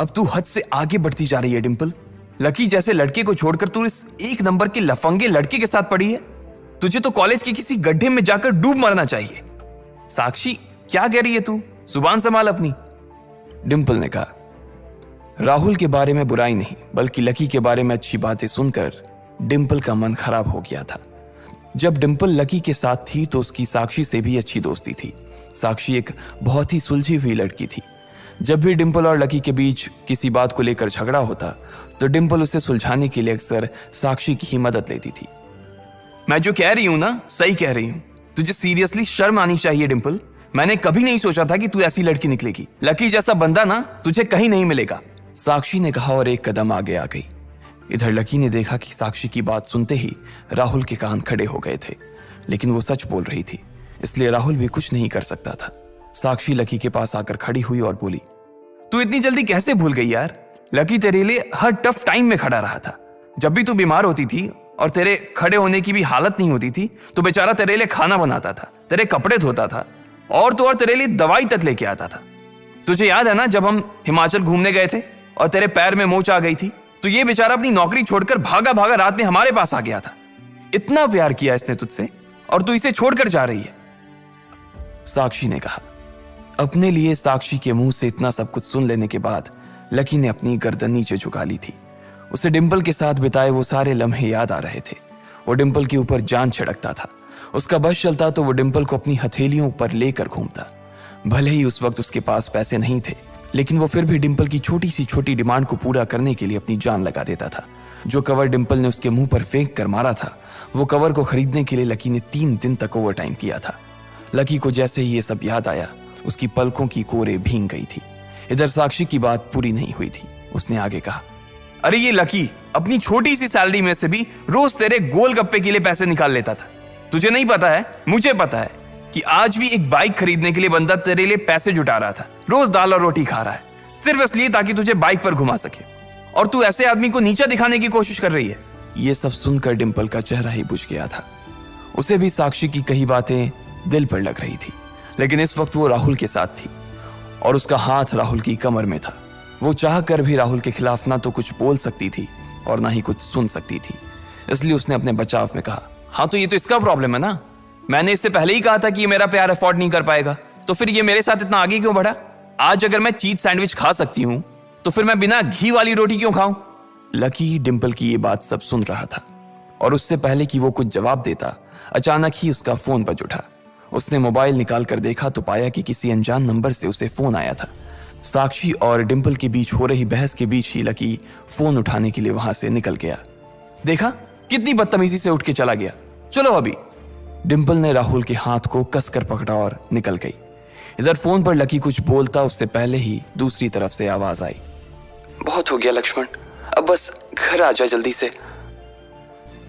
अब तू हद से आगे बढ़ती जा रही है डिंपल। लकी जैसे लड़के को छोड़कर तू इस एक नंबर के लफंगे लड़के के साथ पड़ी है। तुझे तो कॉलेज के किसी गड्ढे में जाकर डूब मरना चाहिए। साक्षी, क्या कह रही है तू? जुबान संभाल अपनी, डिंपल ने कहा। राहुल के बारे में बुराई नहीं बल्कि लकी के बारे में अच्छी बातें सुनकर डिंपल का मन खराब हो गया था। जब डिंपल लकी के साथ थी तो उसकी साक्षी से भी अच्छी दोस्ती थी। साक्षी एक बहुत ही सुलझी हुई लड़की थी। जब भी डिंपल और लकी के बीच किसी बात को लेकर झगड़ा होता तो डिंपल उसे सुलझाने के लिए अक्सर साक्षी की ही मदद लेती थी। मैं जो कह रही हूं ना सही कह रही हूं। तुझे सीरियसली शर्म आनी चाहिए डिंपल। मैंने कभी नहीं सोचा था कि तू ऐसी लड़की निकलेगी। लकी जैसा बंदा ना तुझे कहीं नहीं मिलेगा, साक्षी ने कहा और एक कदम आगे आ गई। इधर लकी ने देखा कि साक्षी की बात सुनते ही राहुल के कान खड़े हो गए थे, लेकिन वो सच बोल रही थी इसलिए राहुल भी कुछ नहीं कर सकता था। साक्षी लकी के पास आकर खड़ी हुई और बोली, तू इतनी जल्दी कैसे भूल गई यार? लकी तेरे लिए हर टफ टाइम में खड़ा रहा था। जब भी तू बीमार होती थी और तेरे खड़े होने की भी हालत नहीं होती थी तो बेचारा तेरे लिए खाना बनाता था, तेरे कपड़े धोता था और तो और तेरे लिए दवाई तक लेके आता था। तुझे याद है ना जब हम हिमाचल घूमने गए थे और तेरे पैर में मोच आ गई थी तो ये बेचारा अपनी नौकरी छोड़कर भागा भागा रात में हमारे पास आ गया था। इतना प्यार किया इसने तुझसे और तू इसे छोड़कर जा रही है। साक्षी ने कहा। अपने लिए साक्षी के मुंह से इतना सब कुछ सुन लेने के बाद लकी ने अपनी गर्दन नीचे झुका ली थी। उसे डिंपल के साथ बिताए वो सारे लम्हे याद आ रहे थे। वो डिंपल के ऊपर जान छिड़कता था। उसका बस चलता तो वो डिंपल को अपनी हथेलियों पर लेकर घूमता। भले ही उस वक्त उसके पास पैसे नहीं थे, लेकिन वो फिर भी डिंपल की छोटी सी छोटी डिमांड को पूरा करने के लिए अपनी जान लगा देता था। जो कवर डिंपल ने उसके मुंह पर फेंक कर मारा था, वो कवर को खरीदने के लिए लकी ने 3 दिन तक ओवर टाइम किया था। लकी को जैसे ही ये सब याद आया, उसकी पलकों की कोरे भींग गई थी। इधर साक्षी की बात पूरी नहीं हुई थी। उसने आगे कहा, अरे ये लकी अपनी छोटी सी सैलरी में से भी रोज तेरे गोलगप्पे के लिए पैसे निकाल लेता था। तुझे नहीं पता है, मुझे पता है कि आज भी एक बाइक खरीदने के लिए बंदा तेरे लिए पैसे जुटा रहा था। रोज दाल और रोटी खा रहा है सिर्फ इसलिए ताकि तुझे बाइक पर घुमा सके, और तू ऐसे आदमी को नीचा दिखाने की कोशिश कर रही है। ये सब सुनकर डिंपल का चेहरा ही बुझ गया था। उसे भी साक्षी की कही बातें दिल पर लग रही थी, लेकिन इस वक्त वो राहुल के साथ थी और उसका हाथ राहुल की कमर में था। वो चाह कर भी राहुल के खिलाफ ना तो कुछ बोल सकती थी और ना ही कुछ सुन सकती थी। इसलिए उसने अपने बचाव में कहा, हाँ तो ये तो इसका प्रॉब्लम है ना। मैंने इससे पहले ही कहा था कि ये मेरा प्यार अफोर्ड नहीं कर पाएगा, तो फिर ये मेरे साथ इतना आगे क्यों बढ़ा? आज अगर मैं चीज सैंडविच खा सकती हूं तो फिर मैं बिना घी वाली रोटी क्यों खाऊं? लकी डिंपल की ये बात सब सुन रहा था और उससे पहले कि वो कुछ जवाब देता, अचानक ही उसका फोन बज उठा। उसने मोबाइल निकाल कर देखा तो पाया कि किसी अनजान नंबर से उसे फोन आया था। साक्षी और डिंपल के बीच हो रही बहस के बीच ही लकी फोन उठाने के लिए वहां से निकल गया। देखा कितनी बदतमीजी से उठ के चला गया। चलो अभी। डिंपल ने राहुल के हाथ को कसकर पकड़ा और निकल गई। इधर फोन पर लकी कुछ बोलता उससे पहले ही दूसरी तरफ से आवाज आई, बहुत हो गया लक्ष्मण, अब बस घर आ जा जल्दी से।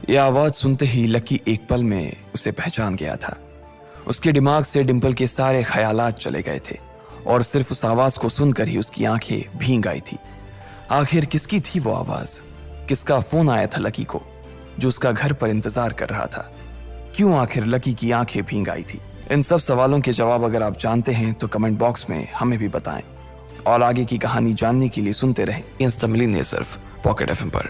यह आवाज सुनते ही लकी एक पल में उसे पहचान गया था। उसके दिमाग से डिंपल के सारे ख्यालात चले गए थे और सिर्फ उस आवाज को सुनकर ही उसकी आंखें भीग आई थी। आखिर किसकी थी वो आवाज? किसका फोन आया था लकी को जो उसका घर पर इंतजार कर रहा था? क्यों आखिर लकी की आंखें भीग आई थी? इन सब सवालों के जवाब अगर आप जानते हैं तो कमेंट बॉक्स में हमें भी बताएं और आगे की कहानी जानने के लिए सुनते रहें इंस्टा मिलियनेयर सिर्फ पॉकेट एफएम पर।